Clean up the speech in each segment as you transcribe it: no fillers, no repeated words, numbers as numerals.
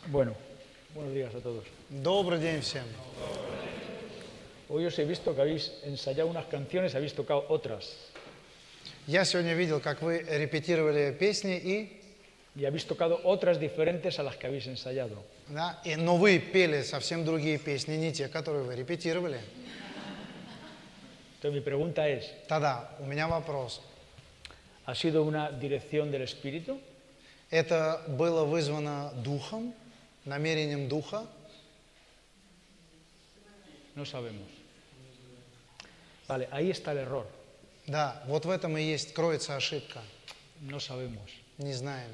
Bueno, buenos días a todos. Добрый день всем. Hoy os he visto que habéis ensayado unas canciones, habéis tocado otras. Я сегодня видел, как вы репетировали песни, Y habéis tocado otras diferentes a las que habéis ensayado. но вы пели совсем другие песни, не те, которые вы репетировали. Entonces mi pregunta es, Тогда у меня вопрос. ¿ha sido una dirección del Espíritu? Это было вызвано духом, намерением духа? No sabemos. Vale, ahí está el error. Да, вот в этом и есть, кроется ошибка. No sabemos. Не знаем.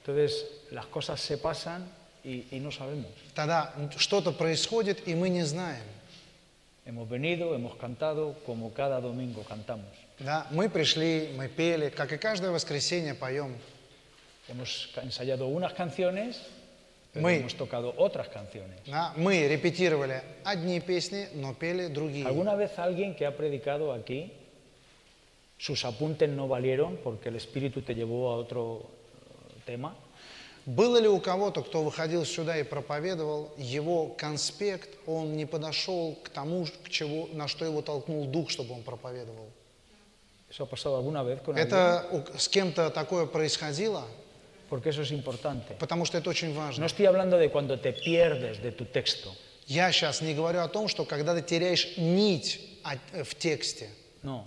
Entonces las cosas se pasan y no sabemos. Тогда что-то происходит, и мы не знаем. Hemos venido, hemos cantado, como cada domingo cantamos. Да, мы пришли, мы пели, как и каждое воскресенье поем. Hemos ensayado unas canciones, pero Мы- hemos tocado otras canciones. Да, мы репетировали одни песни, но пели другие. ¿Alguna vez alguien que ha predicado aquí, sus apuntes no valieron porque el Espíritu te llevó a otro tema? Было ли у кого-то, кто выходил сюда и проповедовал, его конспект, он не подошел к тому, на что его толкнул Дух, чтобы он проповедовал? ¿Eso ha pasado alguna vez con alguien? Это с кем-то такое происходило? Porque eso es importante. Потому что это очень No важно. estoy hablando de cuando te pierdes de tu texto. Я сейчас не говорю о том, что когда ты теряешь нить в тексте. No.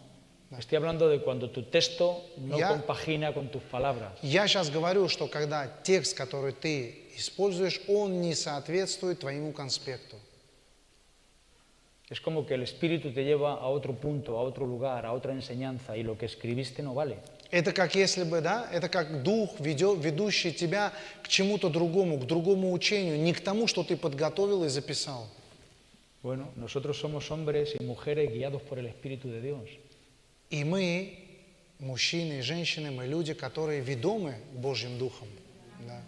Estoy hablando de cuando tu texto no Ya. compagina con tus palabras. Я сейчас говорю, что когда текст, который ты используешь, он не соответствует твоему конспекту. Es como que el Espíritu te lleva a otro punto, a otro lugar, a otra enseñanza y lo que escribiste no vale. Это как если бы, да, это как дух, ведущий тебя к чему-то другому, к другому учению, не к тому, что ты подготовил и записал. Bueno, nosotros somos hombres y mujeres guiados por el Espíritu de Dios. И мы, мужчины и женщины, мы люди, которые ведомы Божьим Духом. Да.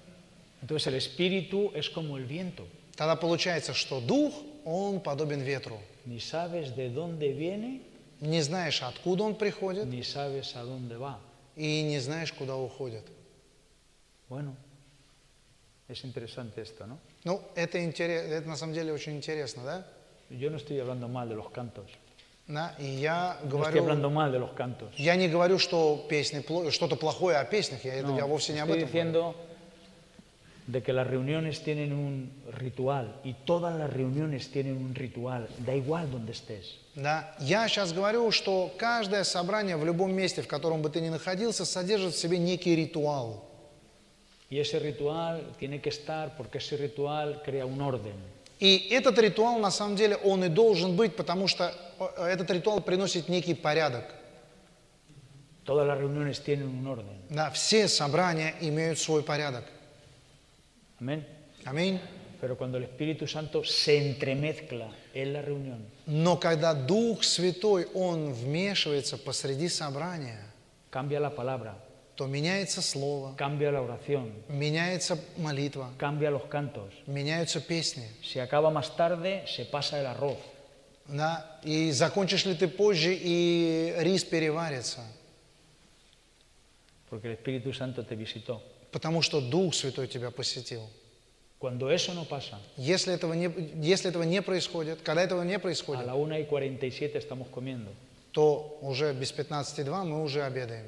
Entonces el Espíritu es como el viento. Тогда получается, что Дух, он подобен ветру. Ni sabes de dónde viene, Не знаешь, откуда он приходит, ni sabes a dónde va. и не знаешь, куда уходит. Bueno, es interesante esto, ¿no? Ну, это на самом деле очень интересно, да? Yo no estoy hablando mal de los cantos. Да? И я No estoy hablando говорю, mal de los cantos. я не говорю, что что-то плохое о песнях, я No, вовсе не об estoy этом говорю. diciendo de que las reuniones tienen un ritual y todas las reuniones tienen un ritual, da igual donde estés. Да, я сейчас говорю, что каждое собрание в любом месте, в котором бы ты ни находился, содержит в себе некий ритуал. Y ese ritual tiene que estar porque ese ritual crea un orden. И этот ритуал, на самом деле, он и должен быть, потому что этот ритуал приносит некий порядок. Todas las reuniones tienen un orden. Да, все собрания имеют свой порядок. Amén. Аминь. Pero cuando el Espíritu Santo se entremezcla en la reunión, Но когда Дух Святой, Он вмешивается посреди собрания, cambia la palabra, то меняется слово, cambia la oración, меняется молитва, cambia los cantos. меняются песни. Si acaba más tarde, se pasa el arroz. Да? И закончишь ли ты позже, и рис переварится. Porque el Espíritu Santo te visitó. Потому что Дух Святой тебя посетил. Cuando eso no pasa, Если этого не происходит, когда этого не a происходит, la 1:47 estamos comiendo. то уже без 15:02 мы уже обедаем.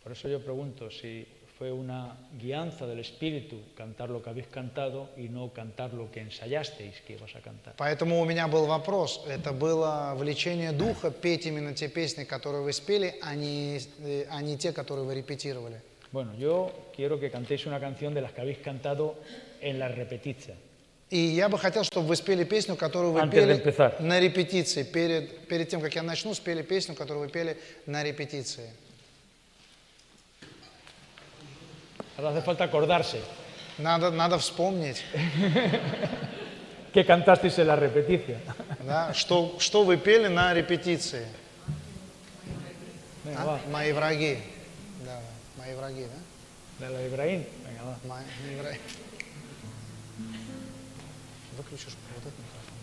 Por eso yo pregunto si fue una guianza del Espíritu cantar lo que habéis cantado y no cantar lo que ensayasteis que ibas a cantar. Поэтому у меня был вопрос. Это было влечение Духа петь именно те песни, которые вы спели, а не те, которые вы репетировали. Bueno, yo quiero que cantéis una canción de las que habéis cantado en la repetición. И я бы хотел, чтобы вы спели песню, которую вы Antes de пели empezar. на репетиции. Перед тем, как я начну, спели песню, которую вы пели на репетиции. Ahora hace falta acordarse Надо вспомнить, que cantasteis en la repetición. да, что вы пели на репетиции. Venga, va. Мои враги. Да, мои враги, да? De la de Ibrahim. Venga, va. Мои враги. Выключишь вот этот микрофон.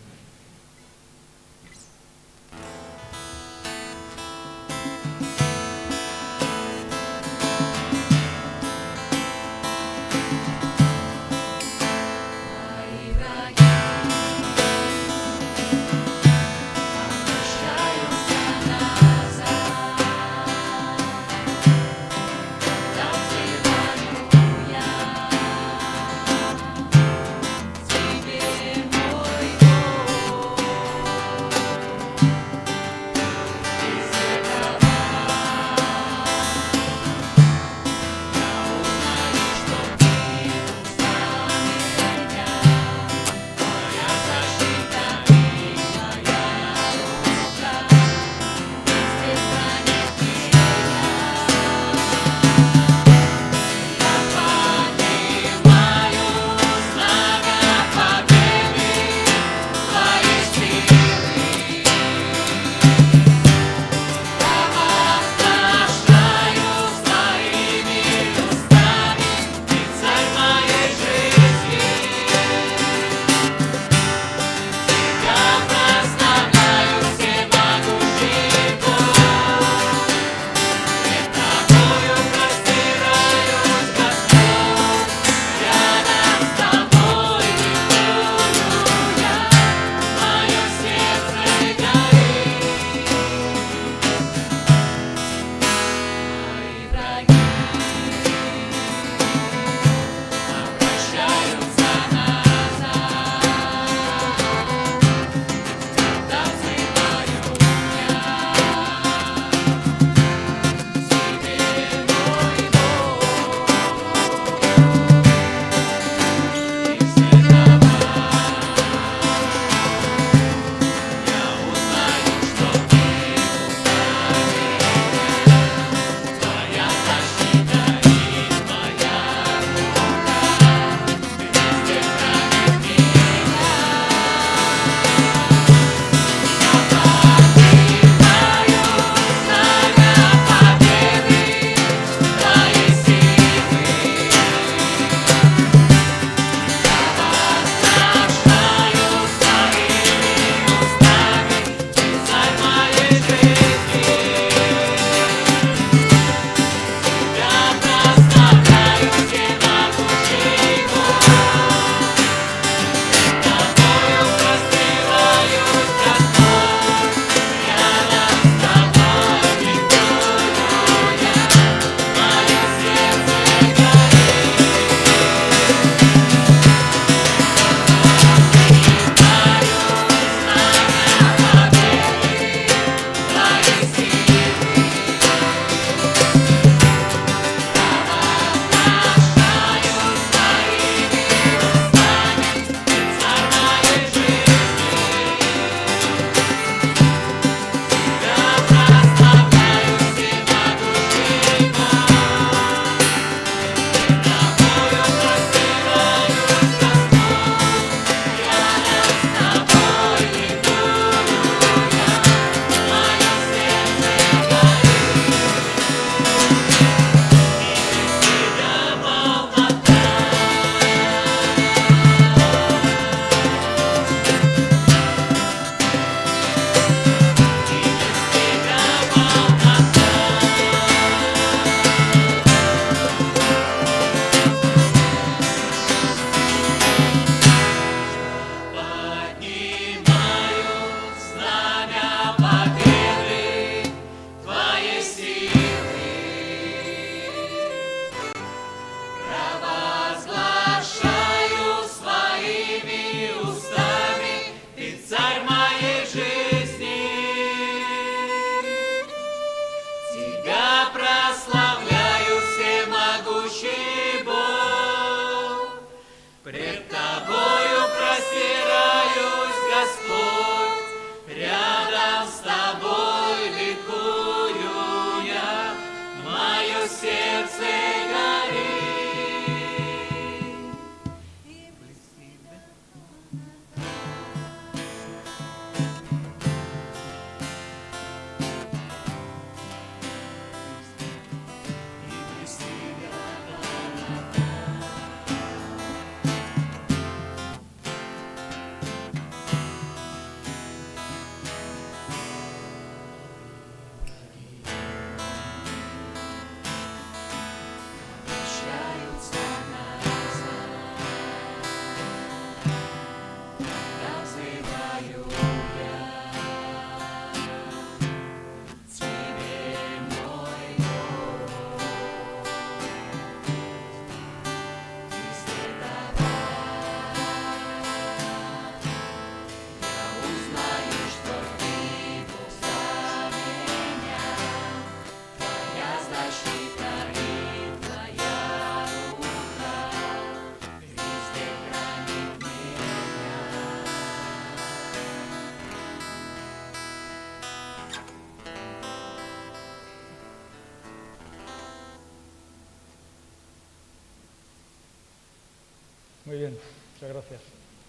Muy bien, muchas gracias.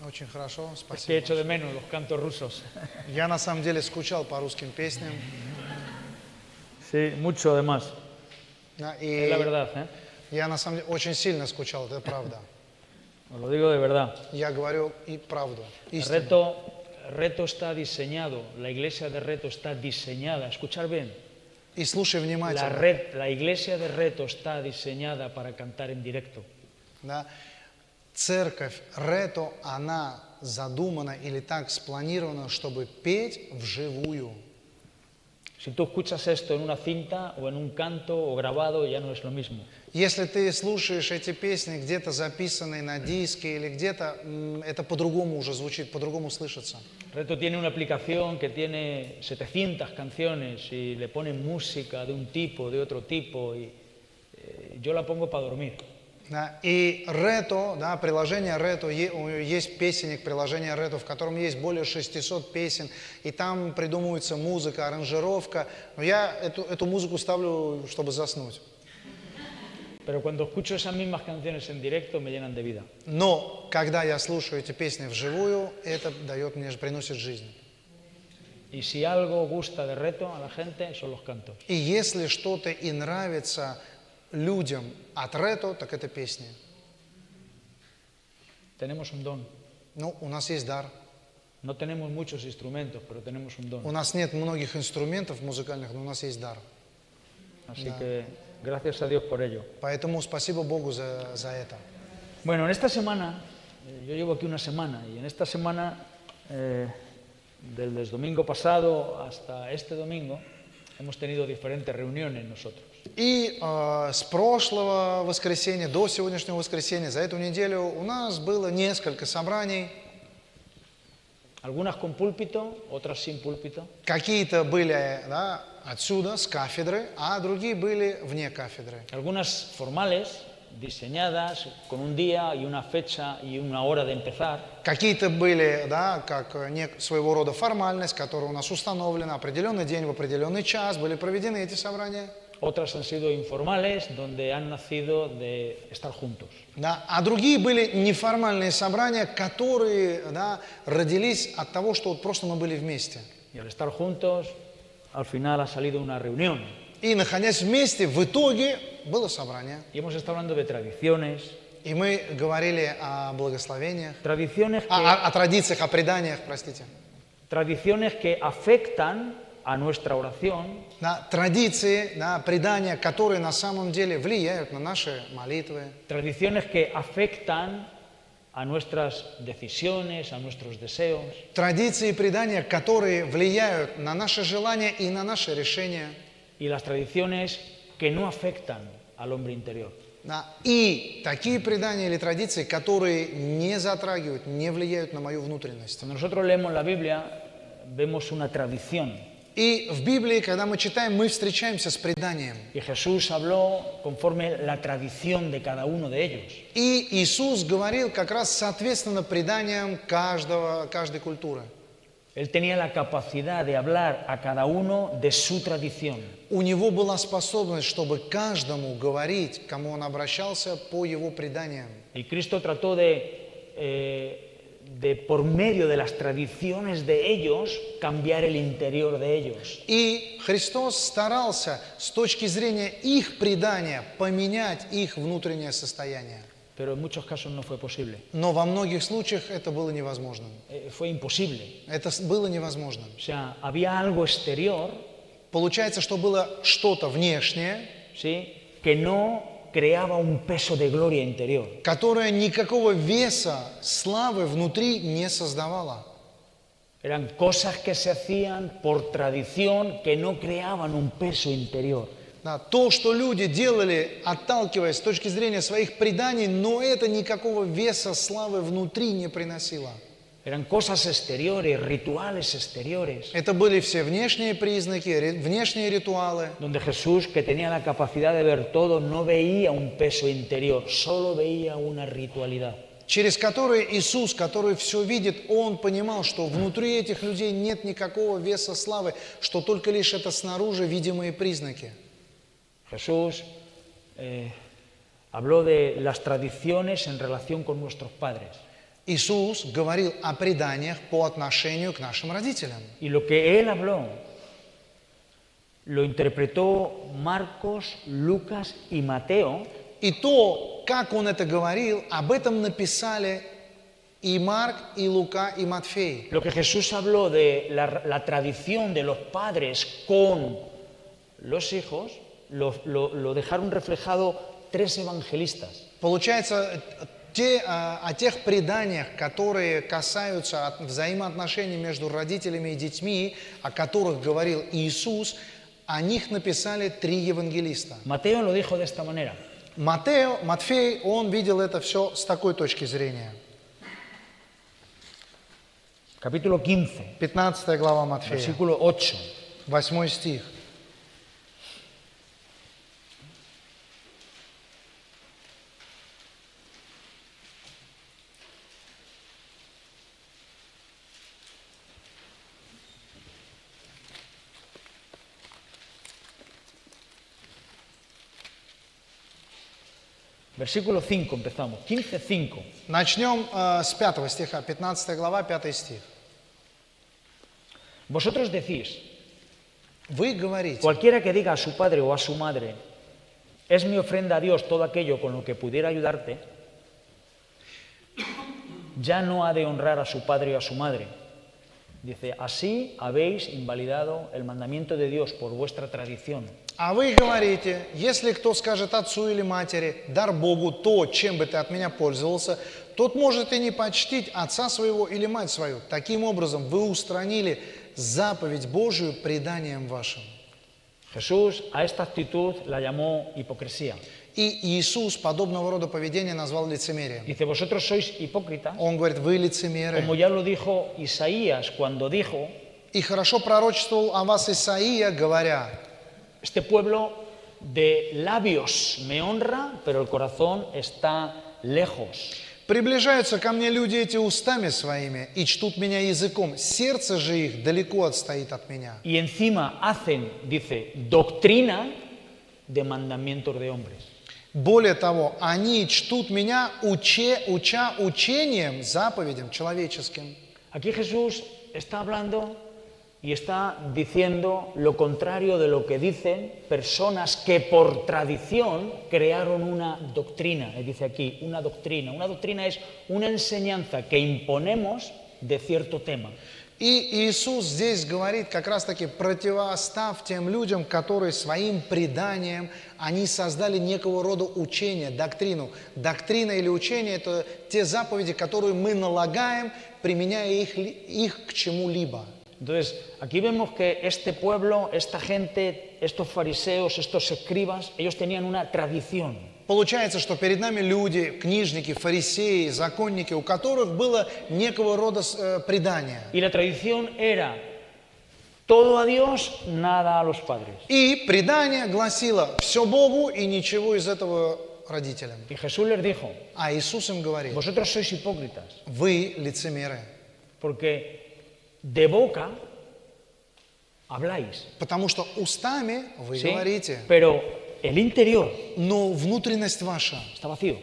Очень хорошо, Es que спасибо. he hecho de menos los cantos rusos. Я на самом деле скучал по русским песням. Sí, mucho además. Да, Es la и verdad, ¿eh? я на самом деле очень сильно скучал, это правда. Os lo digo de verdad. Я говорю и правду, El истину. reto está diseñado, la iglesia de reto está diseñada, escuchar bien, И слушай внимательно. la iglesia de reto está diseñada para cantar en directo. Да. Церковь Рето, она задумана или так спланирована, чтобы петь вживую. Si tú escuchas esto en una cinta o en un canto o grabado, ya no es lo mismo. Если ты слушаешь эти песни где-то записанные на диске или где-то, это по-другому уже звучит, по-другому слышится. Reto tiene una aplicación que tiene 700 canciones y le ponen música de un tipo, de otro tipo, y yo la pongo para dormir. Да, и Рето, да, приложение Рето, есть песенник приложения Рето, в котором есть более 600 песен, и там придумывается музыка, аранжировка. Но я эту музыку ставлю, чтобы заснуть. Pero cuando escucho esas mismas canciones en directo me llenan de vida. Но когда я слушаю эти песни вживую, это дает мне, приносит жизнь. Y si algo gusta de reto a la gente, son los cantos. И если что-то и нравится людям от Рето, так это песни. Tenemos un don. Ну, у нас есть дар. No tenemos muchos instrumentos, pero tenemos un У don. нас нет многих инструментов музыкальных, но у нас есть дар. Así que gracias a Dios por ello. Поэтому спасибо Богу за это. Bueno, en esta semana, yo llevo aquí una semana, y en esta semana, desde el domingo pasado hasta este domingo, hemos tenido diferentes reuniones nosotros. И с прошлого воскресенья до сегодняшнего воскресенья, за эту неделю у нас было несколько собраний. Algunas con púlpito, otras sin púlpito. Какие-то были, да, отсюда, с кафедры, а другие были вне кафедры. Algunas formales, diseñadas con un día y una fecha y una hora de empezar. Какие-то были, да, как своего рода формальность, которая у нас установлена, определенный день в определенный час, были проведены эти собрания. Otras han sido informales, donde han nacido de estar juntos. Да, а другие были неформальные собрания, которые, да, родились от того, что вот просто мы были вместе. Y al estar juntos, al final ha salido una reunión. И находясь вместе, в итоге было собрание. Y hemos estado hablando de tradiciones. И мы говорили о благословениях, Tradiciones que, о традициях, о преданиях, простите. tradiciones que afectan a nuestra oración, Да, традиции, да, предания, которые на самом деле влияют на наши молитвы. tradiciones que afectan a nuestras decisiones, a nuestros deseos, Традиции и предания, которые влияют на наши желания и на наши решения. y las tradiciones que no afectan al hombre interior. Да, и такие предания или традиции, которые не затрагивают, не влияют на мою внутренность. Cuando nosotros leemos la Biblia, vemos una tradición. И в Библии, когда мы читаем, мы встречаемся с преданием. Y Jesús habló conforme la tradición de cada uno de ellos. И Иисус говорил как раз соответственно преданиям каждой культуры. Él tenía la capacidad de hablar a cada uno de su tradición. У него была способность, чтобы каждому говорить, кому он обращался, по его преданиям. Y Cristo trató por medio de las tradiciones de ellos, cambiar el interior de ellos. И Христос старался с точки зрения их предания поменять их внутреннее состояние. Pero en muchos casos no fue posible. Но во многих случаях это было невозможным. Fue imposible. Это было невозможным. O sea, había algo exterior, Получается, что было что-то внешнее, ¿sí?, que no creaba un peso de gloria interior. которое никакого веса славы внутри не создавало. Eran cosas que se hacían por tradición que no creaban un peso interior. Да, то, что люди делали, отталкиваясь с точки зрения своих преданий, но это никакого веса славы внутри не приносило. Eran cosas exteriores, rituales exteriores, Это были все внешние признаки, внешние ритуалы, donde Jesús, que tenía la capacidad de ver todo, no veía un peso interior, solo veía una ritualidad. через которые Иисус, который все видит, Он понимал, что внутри этих людей нет никакого веса славы, что только лишь это снаружи видимые признаки. Jesús habló de las tradiciones en relación con nuestros padres. Иисус говорил о преданиях по отношению к нашим родителям. Y lo que él habló lo interpretó Marcos, Lucas y Mateo. И то, как Он это говорил, об этом написали и Марк, и Лука, и Матфей. Lo que Jesús habló de la tradición de los padres con los hijos, lo dejaron reflejado 3 evangelistas. Получается, о тех преданиях, которые касаются взаимоотношений между родителями и детьми, о которых говорил Иисус, о них написали 3 евангелиста. Mateo lo dijo de esta manera. Матфей, он видел это все с такой точки зрения. Capítulo 15, 15 глава Матфея, versículo 8. 8 стих. Versículo 5 empezamos, 15:5. Начнем с 5 стиха, 15 глава, 5 стих. Vosotros decís, Вы говорите, cualquiera que diga a su padre o a su madre, es mi ofrenda a Dios todo aquello con lo que pudiera ayudarte, ya no ha de honrar a su padre o a su madre. Dice, así habéis invalidado el mandamiento de Dios por vuestra tradición. а вы говорите, если кто скажет отцу или матери, дар Богу то, чем бы ты от меня пользовался, тот может и не почтить отца своего или мать свою. Таким образом, вы устранили заповедь Божию преданием вашим. Jesús a esta actitud la llamó hipocresía. И Иисус подобного рода поведение назвал лицемерием. Dice, vosotros sois hipócritas, Он говорит, вы лицемеры. como ya lo dijo Isaías cuando dijo, И хорошо пророчествовал о вас Исаия, говоря, este pueblo de labios me honra, pero el corazón está lejos. приближаются ко мне люди эти устами своими и чтут меня языком, сердце же их далеко отстоит от меня. Y encima hacen, dice, doctrina de mandamientos de hombres. Более того, они чтут меня, уча учением, заповедям человеческим. Aquí Jesús está hablando y está diciendo lo contrario de lo que dicen personas que por tradición crearon una doctrina. Dice aquí, una doctrina. Una doctrina es una enseñanza que imponemos de cierto tema. И Иисус здесь говорит как раз-таки противостав тем людям, которые своим преданием, они создали некого рода учение, доктрину. Доктрина или учение – это те заповеди, которые мы налагаем, применяя их к чему-либо. Entonces, aquí vemos que este pueblo, esta gente, estos fariseos, estos escribas, ellos tenían una tradición. Получается, что перед нами люди, книжники, фарисеи, законники, у которых было некого рода предание. Y la tradición era todo a Dios, nada a los padres. И предание гласило «все Богу и ничего из этого родителям». Y Jesús les dijo, А Иисус им говорит, vosotros sois hipócritas, вы лицемеры, porque de boca habláis, Потому что устами вы ¿sí? говорите, Pero el interior но внутренность ваша está vacío.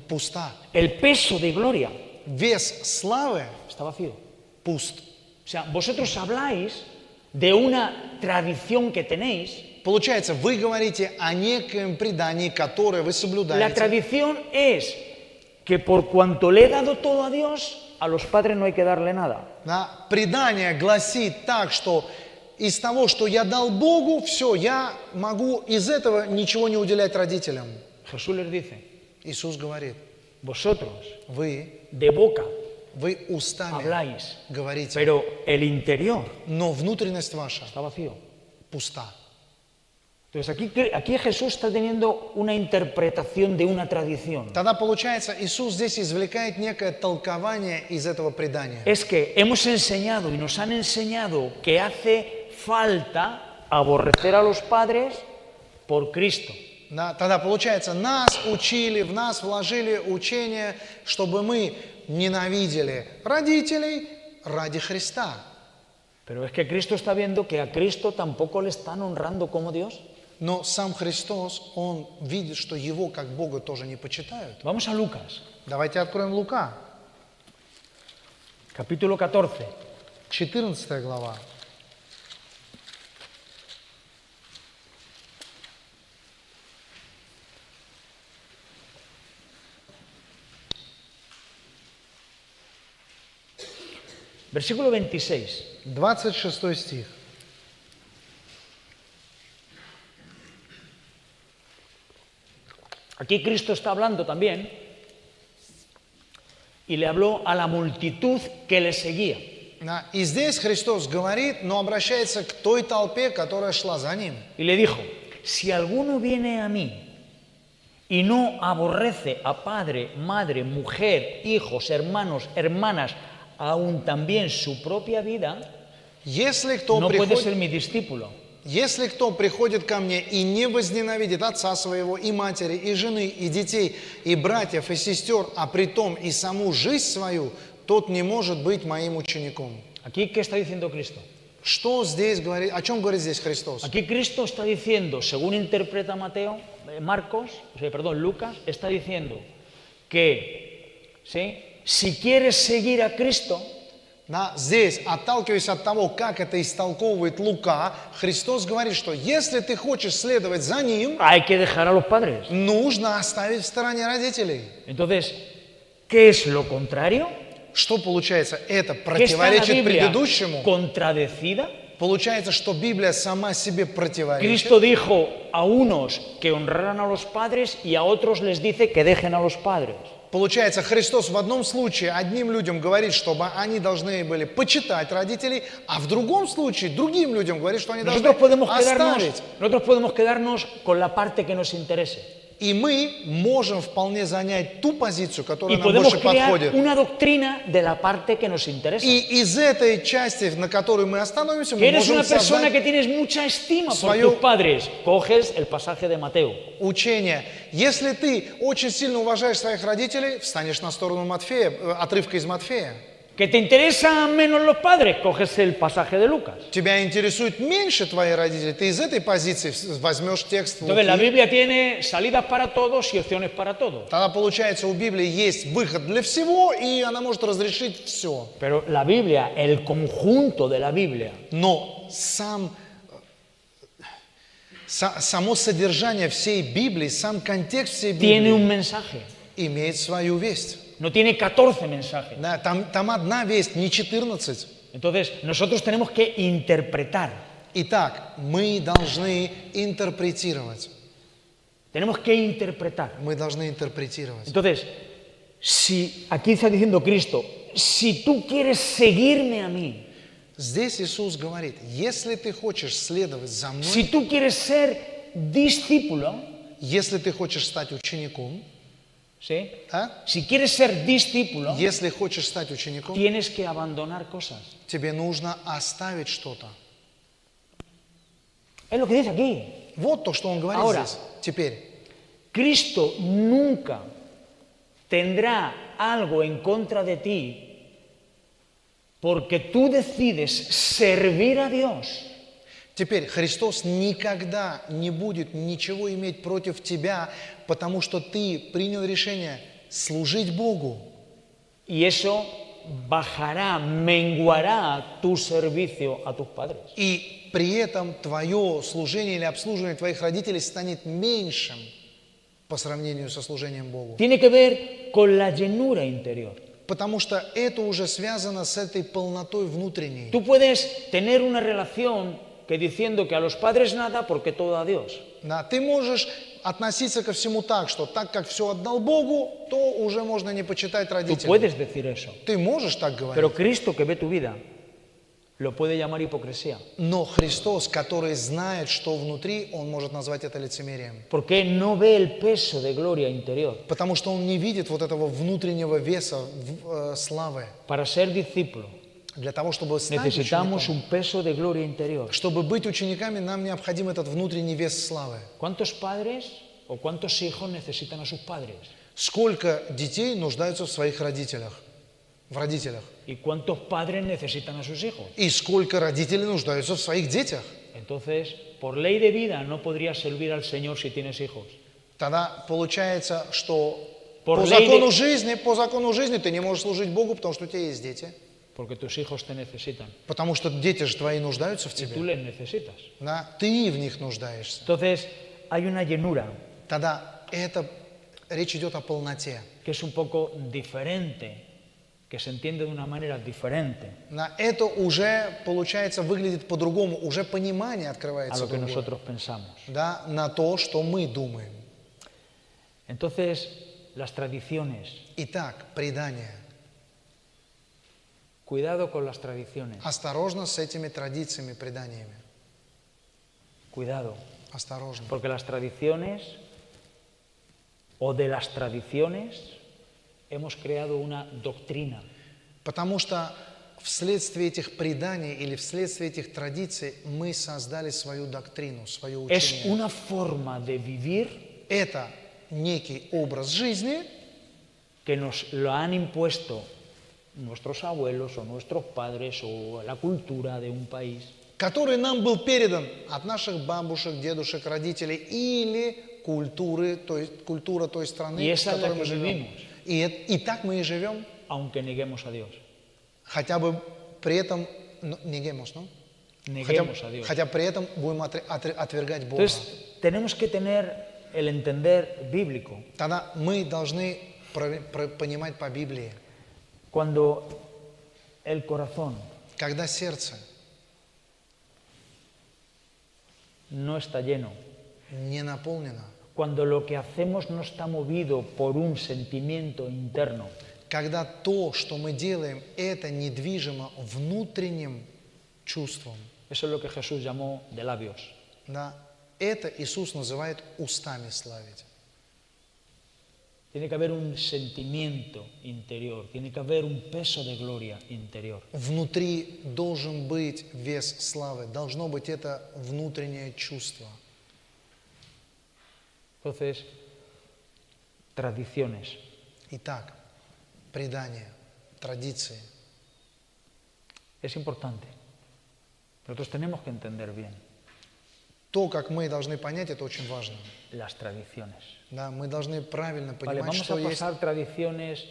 пуста. El peso de gloria Вес славы está vacío. пуст. O sea, vosotros habláis de una tradición que tenéis. Получается, вы говорите о некоем предании, которое вы La соблюдаете. tradición es que por cuanto le he dado todo a Dios, a los padres no hay que darle nada. Да? Предание гласит так, что из того, что я дал Богу, все, я могу из этого ничего не уделять родителям. Jesús les dice, Иисус говорит, vosotros вы de boca устами habláis, говорите, pero el interior но внутренность ваша está vacío. пуста. Entonces aquí Jesús está teniendo una interpretación de una tradición. Тогда получается, Иисус здесь извлекает некое толкование из этого предания. Es que hemos enseñado y nos han enseñado que hace falta aborrecer a los padres por Cristo. Да, тогда получается, нас учили, в нас вложили учение, чтобы мы ненавидели родителей ради Христа. Pero es que Cristo está viendo que a Cristo tampoco le están honrando como Dios. Но сам Христос, Он видит, что Его как Бога тоже не почитают. Vamos a Lucas, Давайте откроем Лука, capítulo 14. 14 глава. Versículo 26. 26 стих. Aquí Cristo está hablando también y le habló a la multitud que le seguía. Да, и здесь Христос говорит, но обращается к той толпе, которая шла за Ним. Y le dijo, si alguno viene a mí y no aborrece a padre, madre, mujer, hijos, hermanos, hermanas, aún también su propia vida, Если кто no puede приходит... ser mi discípulo. Если кто приходит ко мне и не возненавидит отца своего, и матери, и жены, и детей, и братьев, и сестер, а притом и саму жизнь свою, тот не может быть моим учеником. Aquí, ¿qué está diciendo Cristo? Что здесь говорит, о чем говорит здесь Христос? Aquí Cristo está diciendo, según interpreta Lucas, está diciendo que ¿sí? Si quieres seguir a Cristo, Да, здесь, отталкиваясь от того, как это истолковывает Лука, Христос говорит, что если ты хочешь следовать за Ним, hay que dejar a los padres. нужно оставить в стороне родителей. Entonces, ¿qué es lo contrario? Что получается? Это ¿Qué está la противоречит Biblia предыдущему. contradecida? Получается, что Библия сама себе противоречит. Cristo dijo a unos que honraran a los padres y a otros les dice que dejen a los padres. Получается, Христос в одном случае одним людям говорит, чтобы они должны были почитать родителей, а в другом случае другим людям говорит, что они должны оставить. Nosotros podemos quedarnos con la parte que nos interese. И мы можем вполне занять ту позицию, Y которая нам podemos больше crear подходит. una doctrina de la parte que nos interesa. И из этой части, на которой мы остановимся, Que мы eres можем una persona создать que tienes mucha estima por свою- tus padres. Coges el pasaje de Mateo. учение. Если ты очень сильно уважаешь своих родителей, встанешь на сторону Матфея, отрывка из Матфея. Que te interesan menos los padres. Coges el pasaje de Lucas. Тебя интересует меньше твои родители, ты из этой позиции возьмешь текст Entonces la Луки. Biblia tiene salidas para todos y opciones para todos. Тогда получается, у Библии есть выход для всего, и она может разрешить все. Pero la Biblia, el conjunto de la Biblia, Но само содержание всей Библии, сам контекст всей tiene Библии un mensaje. имеет свою весть. No tiene 14 mensajes. Да, там одна весть, не 14. Entonces nosotros tenemos que interpretar. Итак, мы должны интерпретировать. Tenemos que interpretar. Мы должны интерпретировать. Entonces, si aquí está diciendo Cristo, si tú quieres seguirme a mí, Здесь Иисус говорит, если ты хочешь следовать за мной, si tú quieres ser discípulo, если ты хочешь стать учеником, ¿sí? а? Si quieres ser discípulo, Если хочешь стать учеником, tienes que abandonar cosas. тебе нужно оставить что-то. Es lo que dice aquí. Вот то, что он говорит Ahora. здесь. Теперь, Cristo nunca tendrá algo en contra de ti porque tú decides servir a Dios, Теперь Христос никогда не будет ничего иметь против тебя, потому что ты принял решение служить Богу. y eso bajará, menguará tu servicio a tus padres. И при этом твое служение или обслуживание твоих родителей станет меньшим по сравнению со служением Богу. Tiene que ver con la llenura interior. Потому что это уже связано с этой полнотой внутренней. Tú puedes tener una relación que diciendo que a los padres nada porque todo a Dios. Да, ты можешь относиться ко всему так, что так как все отдал Богу, то уже можно не почитать Tú родителей. puedes decir eso. Ты можешь так говорить. Pero Cristo que ve tu vida lo puede llamar hipocresía. Но Христос, который знает, что внутри, Он может назвать это лицемерием. Porque no ve el peso de gloria interior. Потому что Он не видит вот этого внутреннего веса славы. Para ser discípulo Для того, чтобы стать necesitamos учеником, un peso de gloria interior. чтобы быть учениками, нам необходим этот внутренний вес славы. ¿Cuántos padres o cuántos hijos necesitan a sus padres? Сколько детей нуждаются в своих родителях? В родителях. ¿Y cuántos padres necesitan a sus hijos? И сколько родителей нуждаются в своих детях? Entonces, por ley de vida no podrías servir al Señor si tienes hijos. Тогда получается, что Por по ley закону жизни ты не можешь служить Богу, потому что у тебя есть дети. Porque tus hijos te necesitan Потому что дети же твои нуждаются в y tú тебе. les necesitas. Да? Ты в них нуждаешься. Entonces, hay una llenura Тогда речь идет о полноте. que es un poco diferente, que se entiende de una manera diferente Это уже, получается, выглядит по-другому. Уже понимание a открывается lo que другое. nosotros pensamos. Да, на то, что мы думаем. Entonces, las tradiciones, Итак, предание. cuidado con las tradiciones, Осторожно с этими традициями, преданиями. cuidado, Осторожно. porque las tradiciones o de las tradiciones hemos creado una doctrina. Потому что вследствие этих преданий или вследствие этих традиций мы создали свою доктрину, свое Es учение. una forma de vivir Это некий образ жизни, que nos lo han impuesto nuestros abuelos o nuestros padres o la cultura de un país. который нам был передан от наших бабушек, дедушек, родителей или культура той страны, Y в esa es la которой мы que живем. vivimos, И так мы и живем, aunque neguemos a Dios. хотя бы при этом neguemos, ¿no? Neguemos a Dios. Хотя при этом будем отвергать Бога. Entonces, tenemos que tener el entender bíblico. Тогда мы должны понимать по Библии, Cuando el corazón когда сердце no está lleno, не наполнено, cuando lo que hacemos no está movido por un sentimiento interno, когда то, что мы делаем, это недвижимо внутренним чувством, eso es lo que Jesús llamó de labios. да, это Иисус называет устами славить. Tiene que haber un sentimiento interior, tiene que haber un peso de gloria interior. Внутри должен быть вес славы, должно быть это внутреннее чувство. Entonces, tradiciones. Итак, предания, традиции. Es importante. Nosotros tenemos que entender bien То, как мы должны понять, это очень важно. las tradiciones. Да, мы должны правильно Vale, понимать, vamos a что есть. pasar tradiciones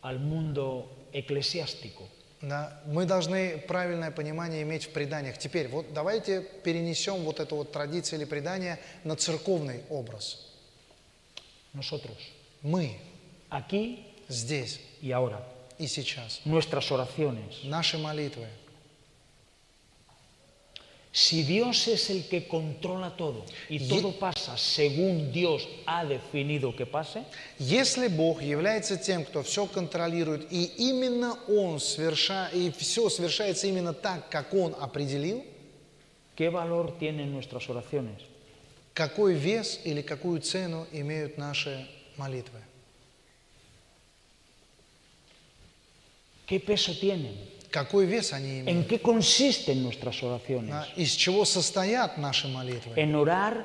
al mundo eclesiástico. Да, мы должны правильное понимание иметь в преданиях. Теперь, вот давайте перенесем вот эту вот традицию или предание на церковный образ. Nosotros, Мы aquí здесь y ahora, и сейчас. nuestras oraciones. Наши молитвы. Si Dios es el que controla todo y todo pasa según Dios ha definido que pase, Если Бог является тем, кто все контролирует, и именно Он и все совершается именно так, как Он определил, ¿qué valor tienen nuestras oraciones? какой вес или какую цену имеют наши молитвы? ¿Qué peso tienen? Какой вес они имеют? ¿En qué consisten nuestras oraciones? Из чего состоят наши молитвы? En orar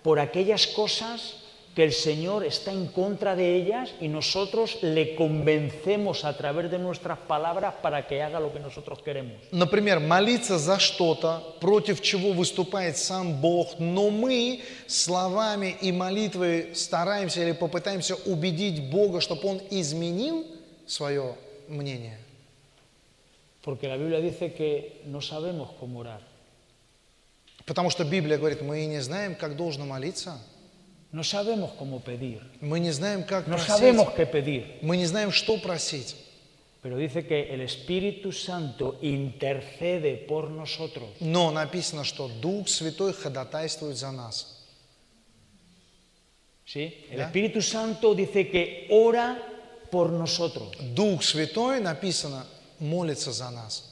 por aquellas cosas que el Señor está en contra de ellas y nosotros le convencemos a través de nuestras palabras para que haga lo que nosotros queremos. Например, молиться за что-то, против чего выступает сам Бог, но мы словами и молитвой стараемся или попытаемся убедить Бога, чтобы Он изменил свое мнение. Porque la Biblia dice que no sabemos cómo orar. Потому что Библия говорит, мы не знаем, как должно молиться. No sabemos cómo pedir. Мы не знаем, как No просить. sabemos qué pedir. Мы не знаем, что просить. Pero dice que el Espíritu Santo intercede por nosotros. Но написано, что Дух Святой ходатайствует за нас. ¿Sí? El ¿Ya? Espíritu Santo dice que ora por nosotros Дух Святой, написано, молится за нас.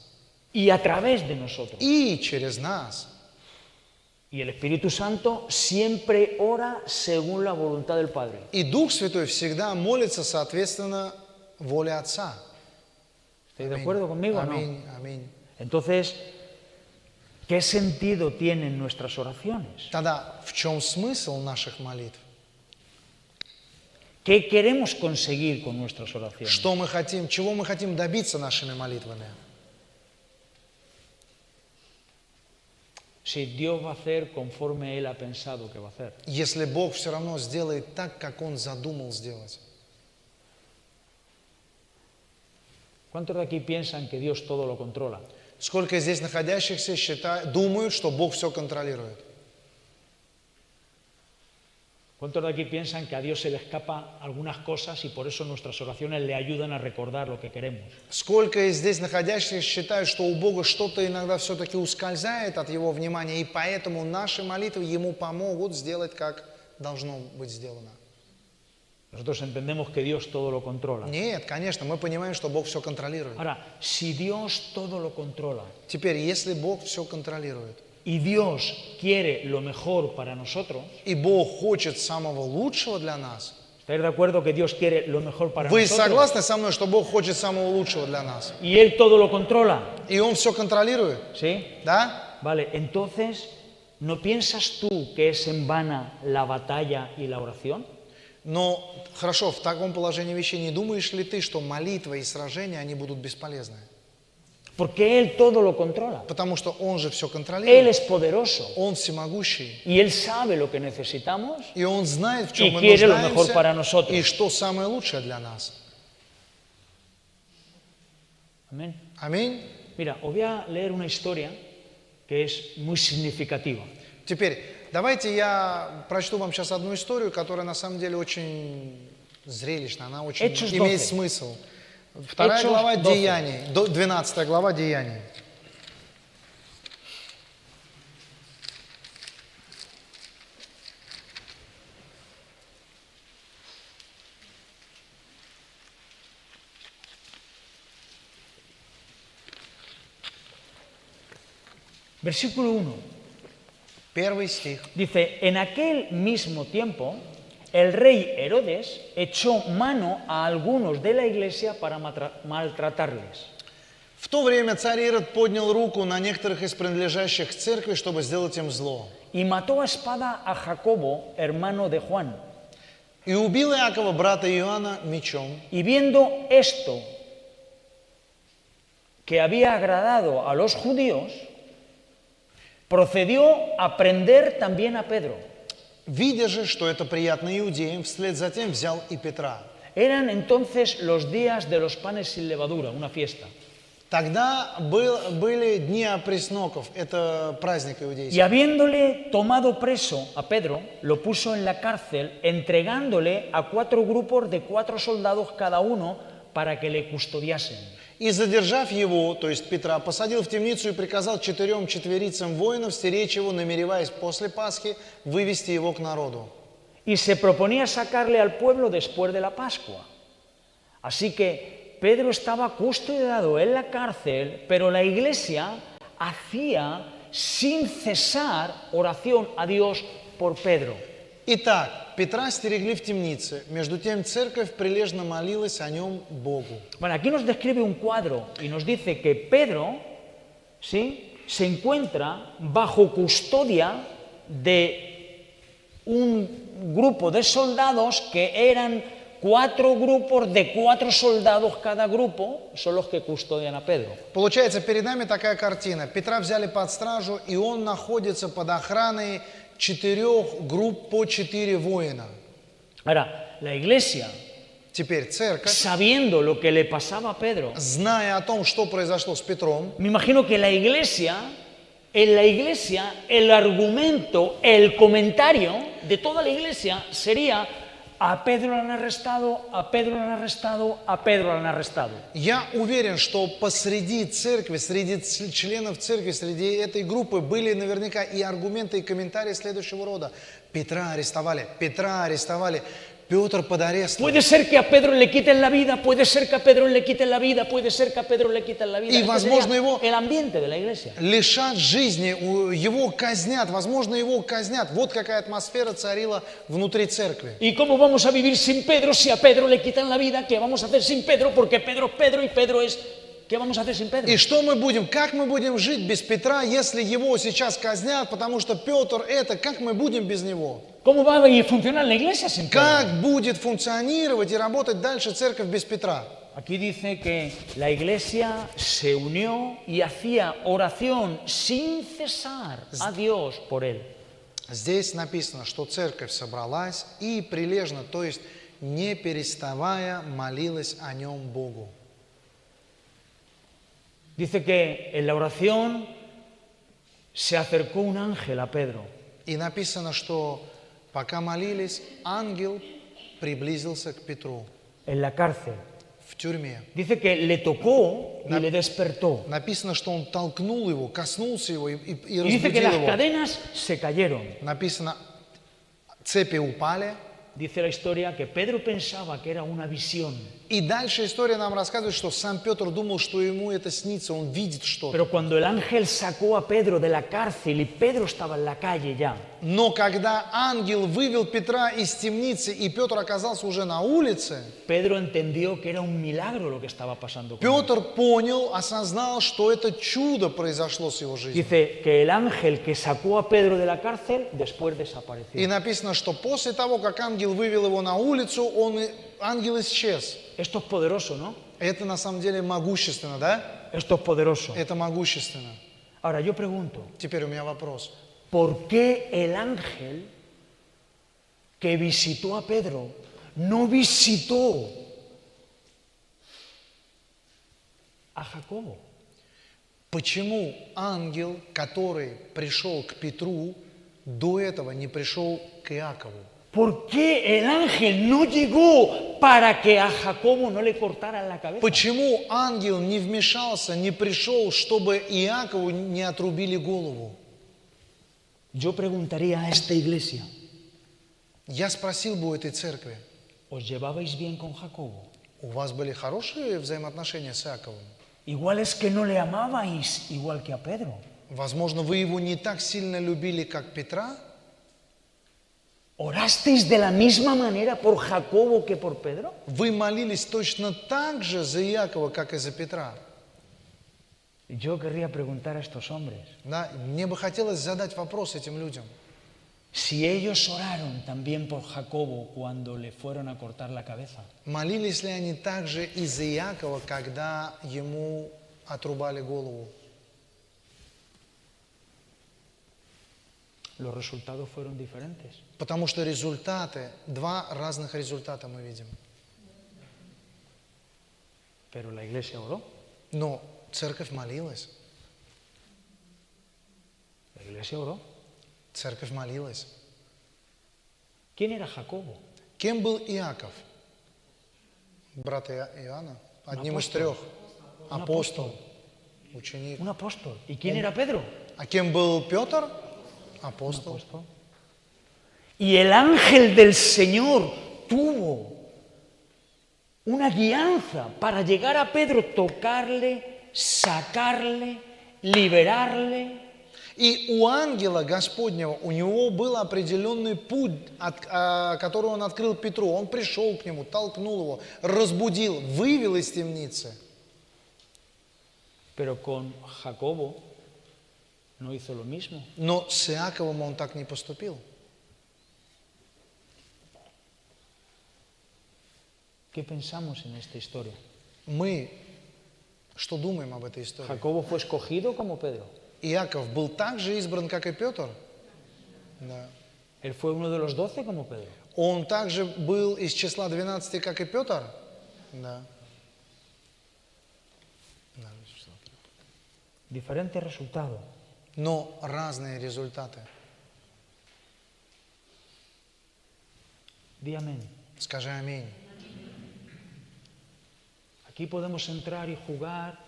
y a través de nosotros. И через нас. Y el Espíritu Santo siempre ora según la voluntad del Padre. И Дух Святой всегда молится соответственно воле Отца. ¿Estáis de acuerdo conmigo o no? Аминь, аминь. Entonces, ¿qué sentido tienen nuestras oraciones? Тогда в чем смысл наших молитв? ¿Qué queremos conseguir con nuestras oraciones? Что мы хотим, чего мы хотим добиться нашими молитвами? Si Dios va a hacer conforme Él ha pensado que va a hacer. Если Бог все равно сделает так, как Он задумал сделать. ¿Cuántos de aquí piensan que Dios todo lo controla? Сколько здесь находящихся думают, что Бог все контролирует? ¿Cuántos de aquí piensan que a Dios se le escapa algunas cosas y por eso nuestras oraciones le ayudan a recordar lo que queremos? Сколько из здесь находящихся считают, что у Бога что-то иногда все-таки ускользает от Его внимания, и поэтому наши молитвы Ему помогут сделать, как должно быть сделано? Nosotros entendemos que Dios todo lo controla. Нет, конечно, мы понимаем, что Бог все контролирует. Ahora, si Dios todo lo controla Теперь, если Бог все контролирует, y Dios quiere lo mejor para nosotros, и Бог хочет самого лучшего для нас, ¿estáis de acuerdo que Dios quiere lo mejor para вы nosotros? согласны со мной, что Бог хочет самого лучшего для нас? Y Él todo lo controla, И Он все контролирует, ¿sí? да? Vale, entonces, ¿no piensas tú que es en vana la batalla y la oración? Но хорошо, в таком положении вещей не думаешь ли ты, что молитва и сражения, они будут бесполезны? Porque Él todo lo controla. Потому что Он же все Él контролирует. es poderoso Он всемогущий. y Él sabe lo que necesitamos. И Он знает, в Y чем мы quiere lo mejor para нуждаемся, nosotros. и что самое лучшее для нас. Amén. Аминь. Mira, os voy a leer una historia que es muy significativa. Теперь, давайте я прочту вам сейчас одну историю, которая на самом деле очень зрелищная, она очень Hechos имеет 12. смысл. Вторая Hechos глава 12. Деяний, 12 глава Деяний. Versículo 1. Первый стих. Dice, en aquel mismo tiempo, el rey Herodes echó mano a algunos de la iglesia para maltratarles. В то время царь Ирод поднял руку на некоторых из принадлежащих церкви, чтобы сделать им зло. Y mató a espada a Jacobo, hermano de Juan. И убил Иакова, брата Иоанна, мечом. Y viendo esto que había agradado a los judíos, procedió a prender también a Pedro. Видя же, что это приятно иудеям, вслед за тем взял и Петра. Eran entonces los días de los panes sin levadura, una fiesta. Тогда были дни опресноков, это праздник Y иудейский. habiéndole tomado preso a Pedro, lo puso en la cárcel, entregándole a 4 grupos de 4 soldados cada uno para que le custodiasen. И задержав его, то есть Петра, посадил в темницу и приказал 4 четверицам воинов стеречь его, намереваясь после Пасхи вывести его к народу. Y se proponía sacarle al pueblo después de la Pascua. Así que Pedro estaba custodiado en la cárcel, pero la iglesia hacía sin cesar oración a Dios por Pedro. Итак, Петра стерегли в темнице, между тем церковь прилежно молилась о нем Богу. Bueno, aquí nos describe un cuadro y nos dice que Pedro, ¿sí?, se encuentra bajo custodia de un grupo de soldados que eran 4 grupos de 4 soldados cada grupo, son los que custodian a Pedro. Получается, перед нами такая картина. Петра взяли под стражу, и он находится под охраной 4 групп по 4 воина. Ahora, la iglesia, Теперь церковь, sabiendo lo que le pasaba a Pedro, зная о том, что произошло с Петром, me imagino que en la iglesia, el argumento, el comentario de toda la iglesia sería: a Pedro lo han arrestado, a Pedro lo han arrestado, a Pedro lo han arrestado. я уверен, что посреди церкви, среди членов церкви, среди этой группы были наверняка и аргументы, и комментарии следующего рода. Петра арестовали, Петр под арестом. Puede ser que a Pedro le quiten la vida, puede ser que a Pedro le quiten la vida, puede ser que a Pedro le quiten la vida. Y, Este возможно, sería его- el ambiente de la iglesia. Лишат жизни, его казнят, возможно, его казнят. Вот какая атмосфера царила внутри церкви. ¿Y cómo vamos a vivir sin Pedro si a Pedro le quitan la vida? ¿Qué vamos a hacer sin Pedro? Porque Pedro es Pedro y Pedro es... ¿Qué vamos a hacer sin Pedro? И что мы будем, как мы будем жить без Петра, если его сейчас казнят, потому что Петр это, как мы будем без него? ¿Cómo va a funcionar la iglesia sin Pedro? Как будет функционировать и работать дальше церковь без Петра? Aquí dice que la iglesia se unió y hacía oración sin cesar a Dios por él. Здесь написано, что церковь собралась и прилежно, то есть не переставая, молилась о нем Богу. Dice que en la oración se acercó un ángel a Pedro. И написано, что пока молились, ангел приблизился к Петру En la cárcel. в тюрьме. Dice que le tocó y le despertó. Написано, что он толкнул его, коснулся его и Y dice que разбудил las его. cadenas se cayeron. Написано, цепи упали. Dice la historia que Pedro pensaba que era una visión. И дальше история нам рассказывает, что сам Петр думал, что ему это снится, он видит что-то. Pero cuando el ángel sacó a Pedro de la cárcel y Pedro estaba en la calle ya, Но когда ангел вывел Петра из темницы, и Петр оказался уже на улице, Pedro entendió que era un milagro lo que estaba pasando con él. Петр понял, осознал, что это чудо произошло с его жизнью. Dice que el ángel que sacó a Pedro de la cárcel después И desapareció. написано, что после того, как ангел вывел его на улицу, ангел исчез. Esto es poderoso, ¿no? Это на самом деле могущественно, да? Esto es poderoso. Это могущественно. Ahora yo pregunto, Теперь у меня вопрос. ¿por qué el ángel que visitó a Pedro no visitó a Jacobo? Почему ангел, который пришел к Петру, до этого не пришел к Иакову? ¿Por qué el ángel no llegó para que a Jacobo no le cortaran la cabeza? Почему ангел не вмешался, не пришел, чтобы Иакову не отрубили голову? Yo preguntaría a esta iglesia, Я спросил бы у этой церкви, ¿os llevabais bien con Jacobo? у вас были хорошие взаимоотношения с Иаковом? Igual es que no le amabais igual que a Pedro. Возможно, вы его не так сильно любили, как Петра? ¿Orasteis de la misma manera por Jacobo que por Pedro? Вы молились точно так же за Иакова, как и за Петра? Yo querría preguntar a estos hombres, Да? Мне бы хотелось задать вопрос этим людям. si ellos oraron también por Jacobo cuando le fueron a cortar la cabeza. Молились ли они также и за Иакова, когда ему отрубали голову? Los resultados fueron diferentes. Потому что результаты, два разных результата мы видим. Pero la iglesia oró. Но церковь молилась. La iglesia oró. Церковь молилась. ¿Quién era Jacobo? Кем был Иаков? Брат Иоанна? Одним из трех. Апостол. Ученик. Un apóstol. ¿Y quién era Pedro? А кем был Петр? Апостол. Apóstol. Y el ángel del Señor tuvo una guianza para llegar a Pedro, tocarle, sacarle, liberarle. И у ангела Господнего, у него был определенный путь, который он открыл Петру. Он пришел к нему, толкнул его, разбудил, вывел из темницы. Pero con Jacobo no hizo lo mismo. Но с Иаковом он так не поступил. ¿Qué pensamos en esta historia? Мы что думаем об этой истории? ¿Jacobo fue escogido como Pedro? Иаков был так же избран, как и Петр? Да. ¿Él fue uno de los 12 como Pedro? Он также был из числа 12, как и Петр? Да. Diferente resultado. Но разные результаты. Di amén. Скажи аминь. Aquí podemos entrar y jugar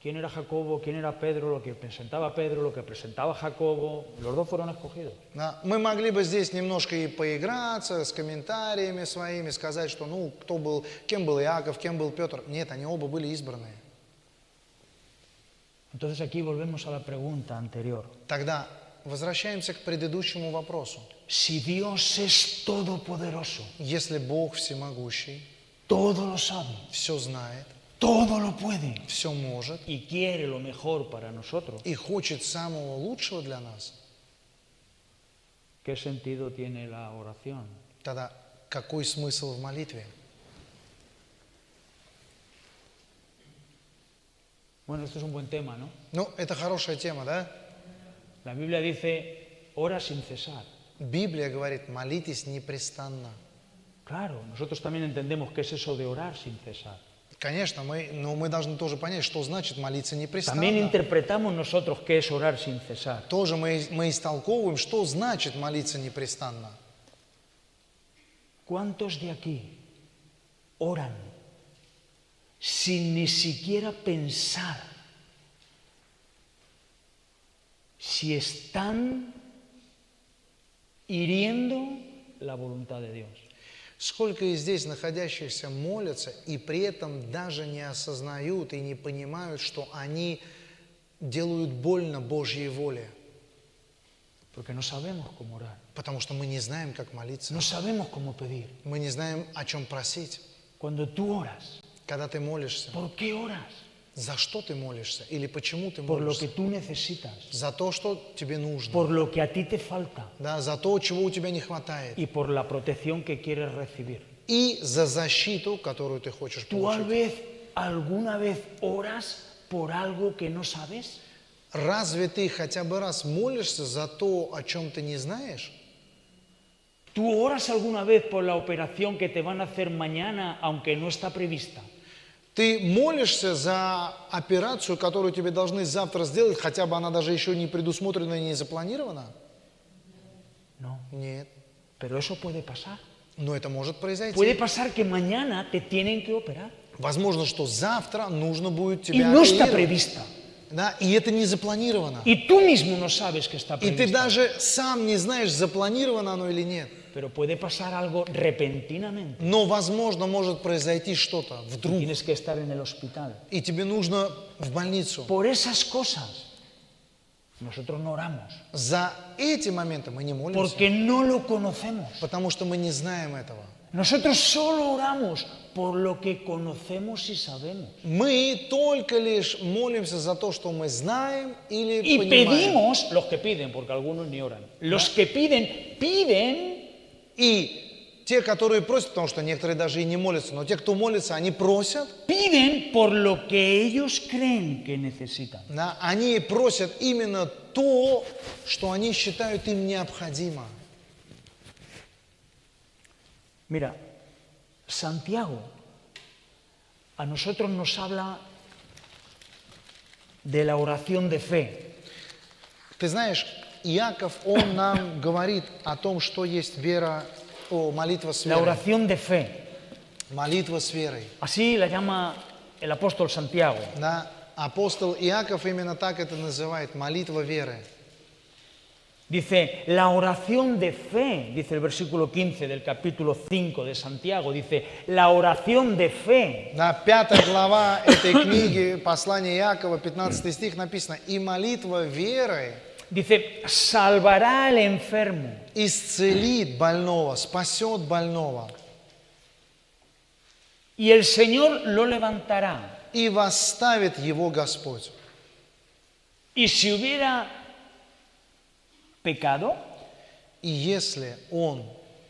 quién era Jacobo, quién era Pedro, lo que presentaba Pedro, lo que presentaba Jacobo. Los dos fueron escogidos. Да. Мы могли бы здесь немножко и поиграться с комментариями своими, сказать, что кто был, кем был Иаков, кем был Петр. Нет, они оба были избранные. Entonces aquí volvemos a la pregunta anterior. Тогда возвращаемся к предыдущему вопросу. Si Dios es todopoderoso, Если Бог всемогущий, todo lo sabe, все знает, todo lo puede все может y quiere lo mejor para nosotros, и хочет самого лучшего для нас, ¿qué sentido tiene la oración? тогда какой смысл в молитве? Bueno, esto es un buen tema, ¿no? Ну, это хорошая тема, да? La Biblia dice, ora sin cesar. Библия говорит, молитесь непрестанно. Claro, nosotros también entendemos qué es eso de orar sin cesar. Конечно, но мы должны тоже понять, что значит молиться También непрестанно. interpretamos nosotros qué es orar sin cesar. Тоже мы истолковываем, что значит молиться непрестанно. ¿Cuántos de aquí oran sin ni siquiera pensar si están hiriendo la voluntad de Dios? Сколько из здесь находящихся молятся и при этом даже не осознают и не понимают, что они делают больно Божьей воле. Porque no sabemos cómo orar, Потому что мы не знаем, как молиться. no sabemos cómo pedir. Мы не знаем, о чем просить. Cuando tú oras, Когда ты молишься, ¿por qué oras? за что ты молишься или почему ты Por lo que молишься? tú necesitas, За то, что тебе нужно. por lo que a ti te falta Да, за то, чего у тебя не хватает. y por la protección que quieres recibir. И за защиту, которую ты хочешь ¿Tú получить. alguna vez oras por algo que no sabes? Разве ты хотя бы раз молишься за то, о чем ты не знаешь? ¿Tú oras alguna vez por la operación que te van a hacer mañana aunque no está prevista? Ты молишься за операцию, которую тебе должны завтра сделать, хотя бы она даже еще не предусмотрена и не запланирована? No, Нет. pero eso puede pasar. Но это может произойти. Puede pasar que mañana te tienen que operar Возможно, что завтра нужно будет y тебя no está оперировать. prevista. Да, и это не запланировано. Y tú mismo no sabes que está И ты prevista. даже сам не знаешь, запланировано оно или нет. Pero puede pasar algo repentinamente. Но, возможно, может произойти что-то Y вдруг. tienes que estar en el hospital. И тебе нужно в больницу. Por esas cosas nosotros no oramos. За эти моменты мы не молимся. Porque no lo conocemos. Потому что мы не знаем этого. Nosotros solo oramos por lo que conocemos y sabemos. Мы только лишь молимся за то, что мы знаем или Y понимаем. pedimos, los que piden, porque algunos ni oran. Los que piden И те, которые просят, потому что некоторые даже и не молятся, но те, кто молится, они просят, por lo que ellos creen que necesitan. да, они просят именно то, что они считают им необходимо. Mira, Santiago a nosotros nos habla de la oración de fe. Ты знаешь, Иаков, он нам говорит о том, что есть вера, молитва с La верой. oración de fe. Молитва с верой. Así la llama el apóstol Santiago. Да, апостол Иаков именно так это называет, молитва веры. Dice, la oración de fe, dice el versículo 15 del capítulo 5 de Santiago, dice, la oración de fe. На 5 глава этой книги, послания Иакова, 15 стих написано, «И молитва веры Dice, salvará al enfermo. исцелит больного, спасет больного, Y el Señor lo levantará. и восставит его Господь». Y si hubiera pecado, И если он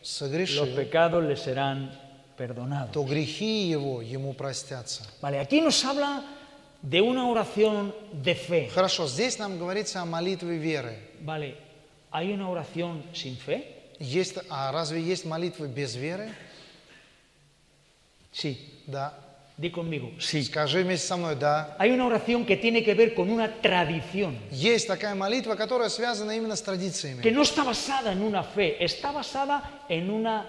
los согрешил, pecados le serán perdonados. то грехи его ему простятся. Vale, aquí nos habla de una oración de fe. Хорошо, здесь нам говорится о молитве веры. Vale, ¿hay una oración sin fe? А разве есть молитвы без веры? Sí, Да. di conmigo, sí. Скажи вместе со мной, да. Hay una oración que tiene que ver con una tradición, Есть такая молитва, которая связана именно с традициями. que no está basada en una fe, está basada en una,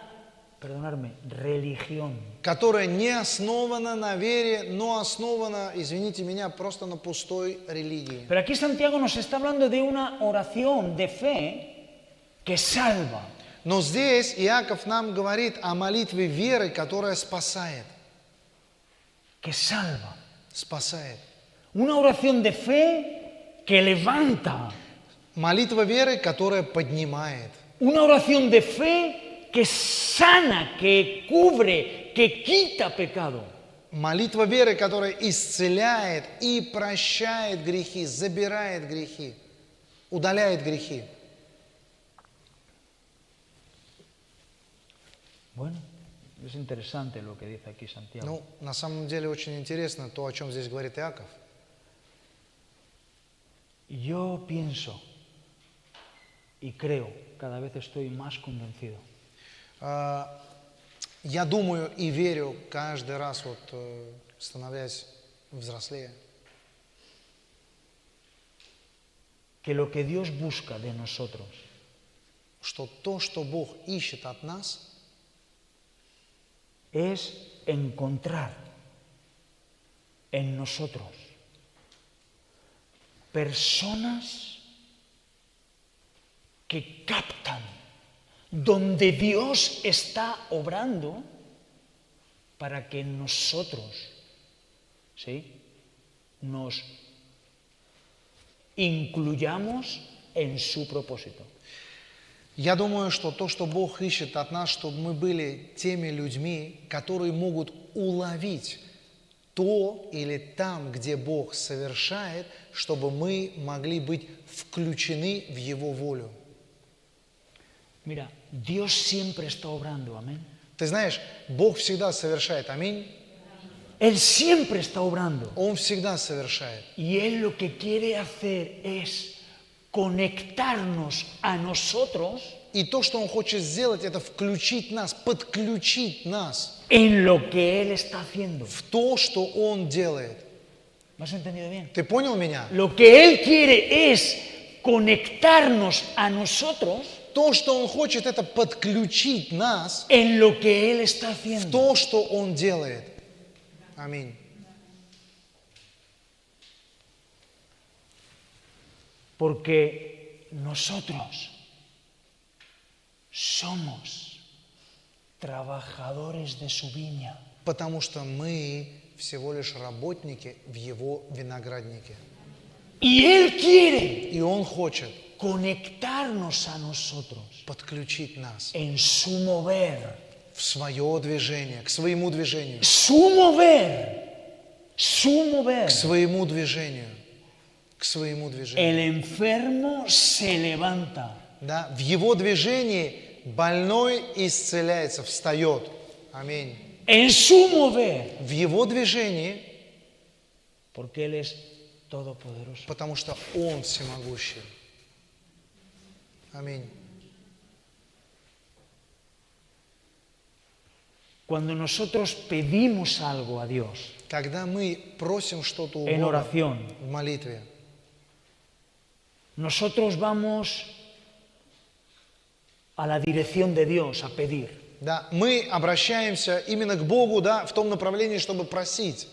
perdonadme, religión. Которая не основана на вере, но основана, извините меня, просто на пустой религии. Pero aquí Santiago nos está hablando de una oración de fe que salva. Но здесь Иаков нам говорит о молитве веры, которая спасает. Que salva. Спасает. Una oración de fe que levanta. Молитва веры, которая поднимает. Una oración de fe que sana, que cubre, que quita pecado. Молитва веры, которая исцеляет и прощает грехи, забирает грехи, удаляет грехи. Bueno, es interesante lo que dice aquí Santiago. Ну, на самом деле очень интересно то, о чем здесь говорит Иаков. Yo pienso y creo, cada vez estoy más convencido, Я думаю и верю каждый раз, становясь взрослее, que lo que Dios busca de nosotros что то, что Бог ищет от нас, es encontrar en nosotros personas que captan donde Dios está obrando para que nosotros, ¿sí?, nos incluyamos en su propósito. я думаю, что то, что Бог ищет от нас, чтобы мы были теми людьми, которые могут уловить то или там, где Бог совершает, чтобы мы могли быть включены в Его волю. Mira, Dios siempre está obrando, amén. Ты знаешь, Бог всегда совершает, аминь. Él siempre está obrando. Он всегда совершает. Y Él lo que quiere hacer es conectarnos a nosotros И то, что Он хочет сделать, это включить нас, подключить нас en lo que Él está haciendo. в то, что Он делает. ¿Me has entendido bien? Ты понял меня? Lo que Él quiere es conectarnos a nosotros То, что Он хочет, это подключить нас en lo que Él está в haciendo. то, что Он делает. Аминь. Porque nosotros somos trabajadores de su viña. Потому что мы всего лишь работники в Его винограднике. Y Él quiere И Он хочет conectarnos a nosotros подключить нас en su mover. в свое движение, к своему движению. Su mover. Su mover. К своему движению. К своему движению. El enfermo se levanta. Да, в Его движении больной исцеляется, встает. Аминь. En su mover. В Его движении, Porque Él es todopoderoso. потому что Он всемогущий. Аминь. Cuando nosotros pedimos algo a Dios Когда мы просим что-то у en Бога oración, в молитве, nosotros vamos a la dirección de Dios a pedir. да, мы обращаемся именно к Богу, да, в том направлении, чтобы просить.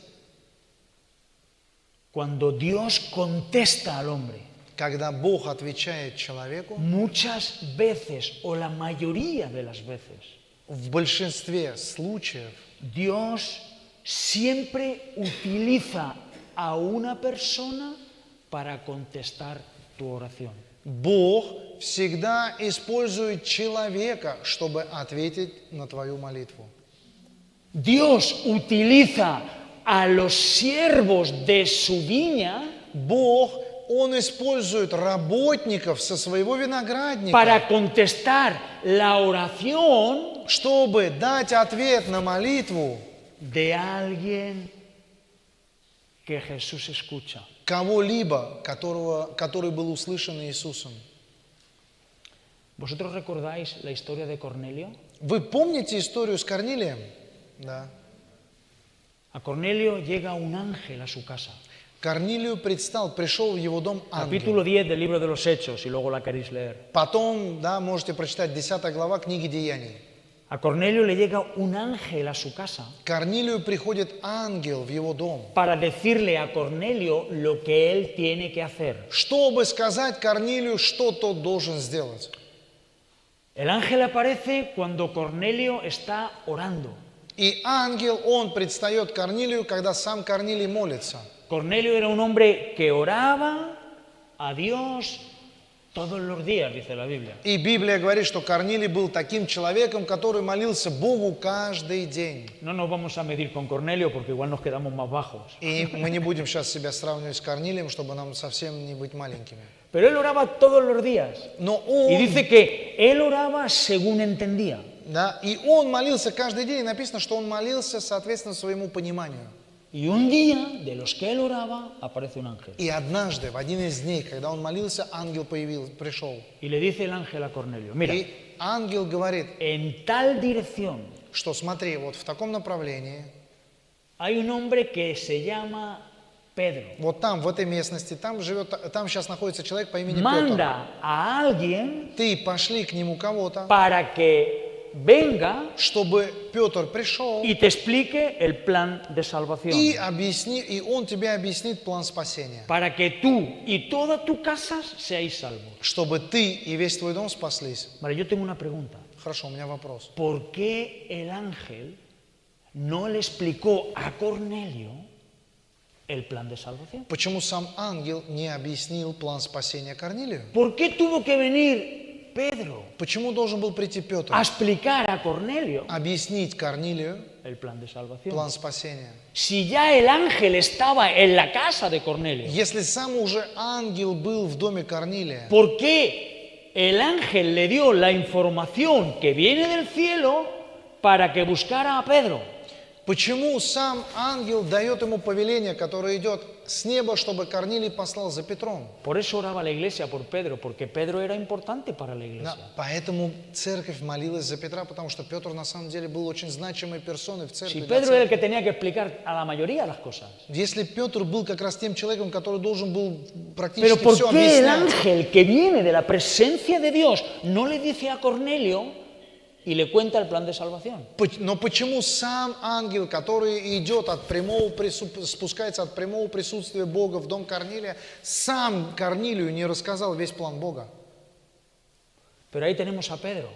Cuando Dios contesta al hombre, Когда Бог отвечает человеку, muchas veces o la mayoría de las veces, в большинстве случаев Dios siempre utiliza a una persona para contestar tu oración. Бог всегда использует человека, чтобы ответить на твою молитву. Dios utiliza a los siervos de su viña Бог, Он использует работников со своего виноградника, para contestar la oración чтобы дать ответ на молитву de alguien que Jesús escucha. кого-либо, который был услышан Иисусом. ¿Vosotros recordáis la historia de Cornelio? Вы помните историю с Корнилием? Да. A Cornelio llega un ángel a su casa. Корнилию пришел в его дом ангел. Capítulo 10 del libro de los Hechos, si luego la queréis leer. Потом, да, можете прочитать 10 глава книги Деяний. A Cornelio le llega un ángel a su casa Корнилию приходит ангел в его дом, para decirle a Cornelio lo que él tiene que hacer. чтобы сказать Корнилию, что тот должен сделать. El ángel aparece cuando Cornelio está orando. И ангел, он предстает Корнилию, когда сам Корнилий молится. Cornelio era un hombre que oraba a Dios todos los días, dice la Biblia. И Библия говорит, что Корнилий был таким человеком, который молился Богу каждый день. No nos vamos a medir con Cornelio porque igual nos quedamos más bajos. И мы не будем сейчас себя сравнивать с Корнилием, чтобы нам совсем не быть маленькими. Pero él oraba todos los días. Но Y он, dice que él oraba según entendía. да, и он молился каждый день. Написано, что он молился соответственно своему пониманию. Y un día, de los que él oraba, aparece un ángel. И однажды, в один из дней, когда он молился, ангел пришел. Y le dice el ángel a Cornelio, mira, И ангел говорит, en tal dirección что смотри, вот в таком направлении, hay un hombre que se llama Pedro. вот там, в этой местности, там сейчас находится человек по имени Петр. Manda a alguien Ты пошли к нему кого-то, para que venga чтобы Петр пришел y te explique el plan de salvación. и он тебе объяснит план спасения. Para que tú y toda tu casa seáis salvos. Чтобы ты и весь твой дом спаслись. Vale, yo tengo una pregunta. Хорошо, у меня вопрос. ¿Por qué el ángel no le explicó a Cornelio el plan de salvación? Почему сам ангел не объяснил план спасения Корнилию? ¿Por qué tuvo que venir Pedro Почему должен был прийти Петр? a explicar a Cornelio Объяснить Корнилию el plan de salvación? план спасения. Si ya el ángel estaba en la casa de Cornelio, Если сам уже ангел был в доме Корнилия, ¿por qué el ángel le dio la información que viene del cielo para que buscara a Pedro? почему сам ангел дает ему повеление, которое идет с неба, чтобы Корнилий послал за Петром? Por eso oraba la iglesia por Pedro, porque Pedro era importante para la Да, iglesia. поэтому церковь молилась за Петра, потому что Петр на самом деле был очень значимой персоной в церкви. Si для Pedro era el церкви. que tenía que explicar a la mayoría las cosas. Если Петр был как раз тем человеком, который должен был Pero практически ¿por все qué el объяснять, ángel que viene de la presencia de Dios no le dice a Cornelio y le cuenta el plan de salvación? но почему сам ангел, который идет от прямого спускается от прямого присутствия Бога в дом Корнилия, сам Корнилию не рассказал весь план Бога? Pero ahí tenemos a Pedro.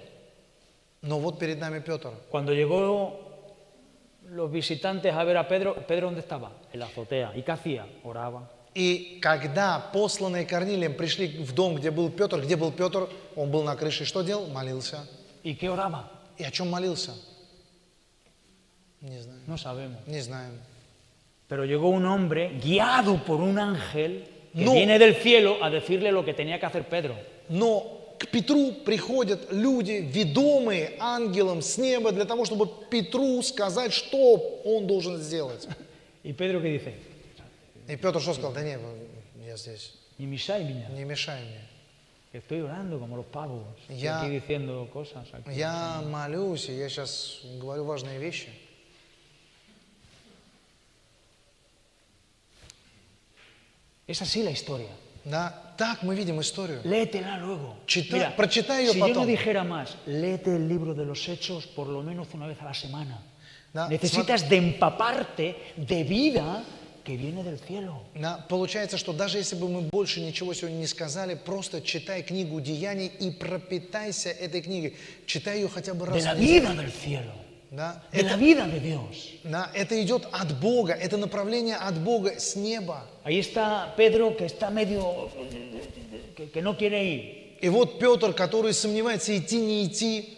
Но вот перед нами Петр. Cuando llegó los visitantes a ver a Pedro, ¿Pedro dónde estaba? En la azotea. ¿Y qué hacía? Oraba. И когда посланные Корнилием пришли в дом, где был Петр, он был на крыше, что делал? Молился. ¿Y qué oraba? И о чем молился? Не знаю. No sabemos. Не знаем. Pero llegó un hombre guiado por un ángel que No. viene del cielo a decirle lo que tenía que hacer Pedro. Но к Петру приходят люди, ведомые ангелом с неба, для того, чтобы Петру сказать, что он должен сделать. ¿Y Pedro qué dice? И Петр что сказал? Да не, я здесь, Ni misai, miña, не mешай мне. que estoy orando como los pavos. Estoy Ya. aquí diciendo cosas. Aquí. Я молюсь, и я сейчас говорю важные вещи. Es así la historia. Да, так мы видим историю. Léetela luego. Прочитай ее si yo no потом. dijera más, léete el libro de los Hechos por lo menos una vez a la semana. Да, Necesitas de empaparte de vida que viene del cielo. Да, получается, что даже если бы мы больше ничего сегодня не сказали, просто читай книгу Деяний и пропитайся этой книгой. Читай ее хотя бы De раз la в неделю. vida del cielo. Да, De la vida de Dios. да, это идет от Бога, это направление от Бога с неба. Ahí está Pedro que está medio... que no quiere ir. И вот Петр, который сомневается, идти, не идти.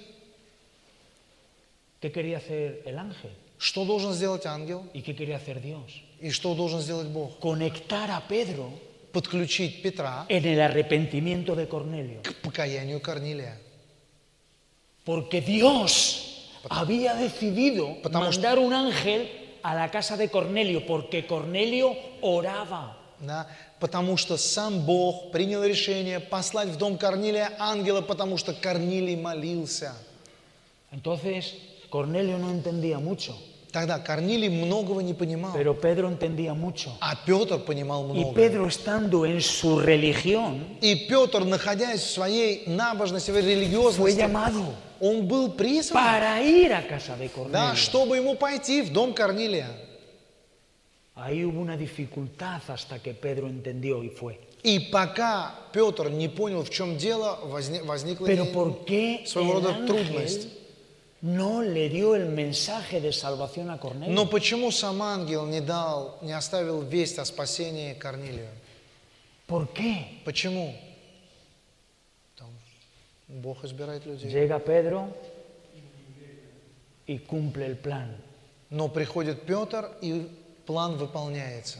¿Qué quería hacer el ángel? Что должен сделать ангел? ¿Y qué quería hacer Dios? И что должен сделать Бог? Conectar a Pedro Подключить Петра en el arrepentimiento de Cornelio. к покаянию Корнилия. Porque Dios había decidido Потому что- mandar un ángel a la casa de Cornelio, porque Cornelio oraba. Да, потому что сам Бог принял решение послать в дом Корнилия ангела, потому что Корнилий молился. Entonces, Cornelio no entendía mucho, Тогда Корнилий многого не понимал, pero Pedro entendía mucho. а Петр понимал Y много. Pedro, estando en su religión, И Петр, находясь в своей набожности, в fue религиозности, llamado он был призван, para ir a casa de да, Cornelio. чтобы ему пойти в дом Корнилия. Ahí hubo una dificultad hasta que Pedro entendió y fue. И пока Петр не понял, в чем дело, возникла Pero ¿por qué своего el рода трудность. ángel no le dio el mensaje de salvación a Но Cornelio? почему сам ангел не оставил весть о спасении Корнилию? ¿Por qué? Почему? Там Бог избирает людей. Llega Pedro y cumple el plan. Но приходит Петр, и план выполняется.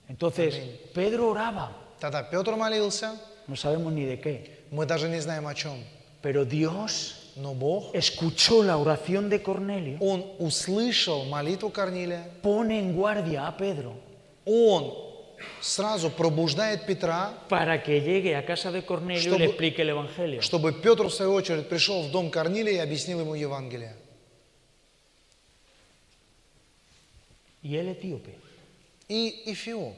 Entonces, Pedro oraba, Тогда Петр молился, no sabemos ni de qué, мы даже не знаем о чем. pero Dios Но Бог, escuchó la oración de Cornelio, Он услышал молитву Корнилия, pone en guardia a Pedro Он сразу пробуждает Петра, para que llegue a casa de Cornelio y le explique el Evangelio. чтобы Петр, в свою очередь, пришел в дом Корнилия и объяснил ему Евангелие. Y el etíope, И Эфиоп.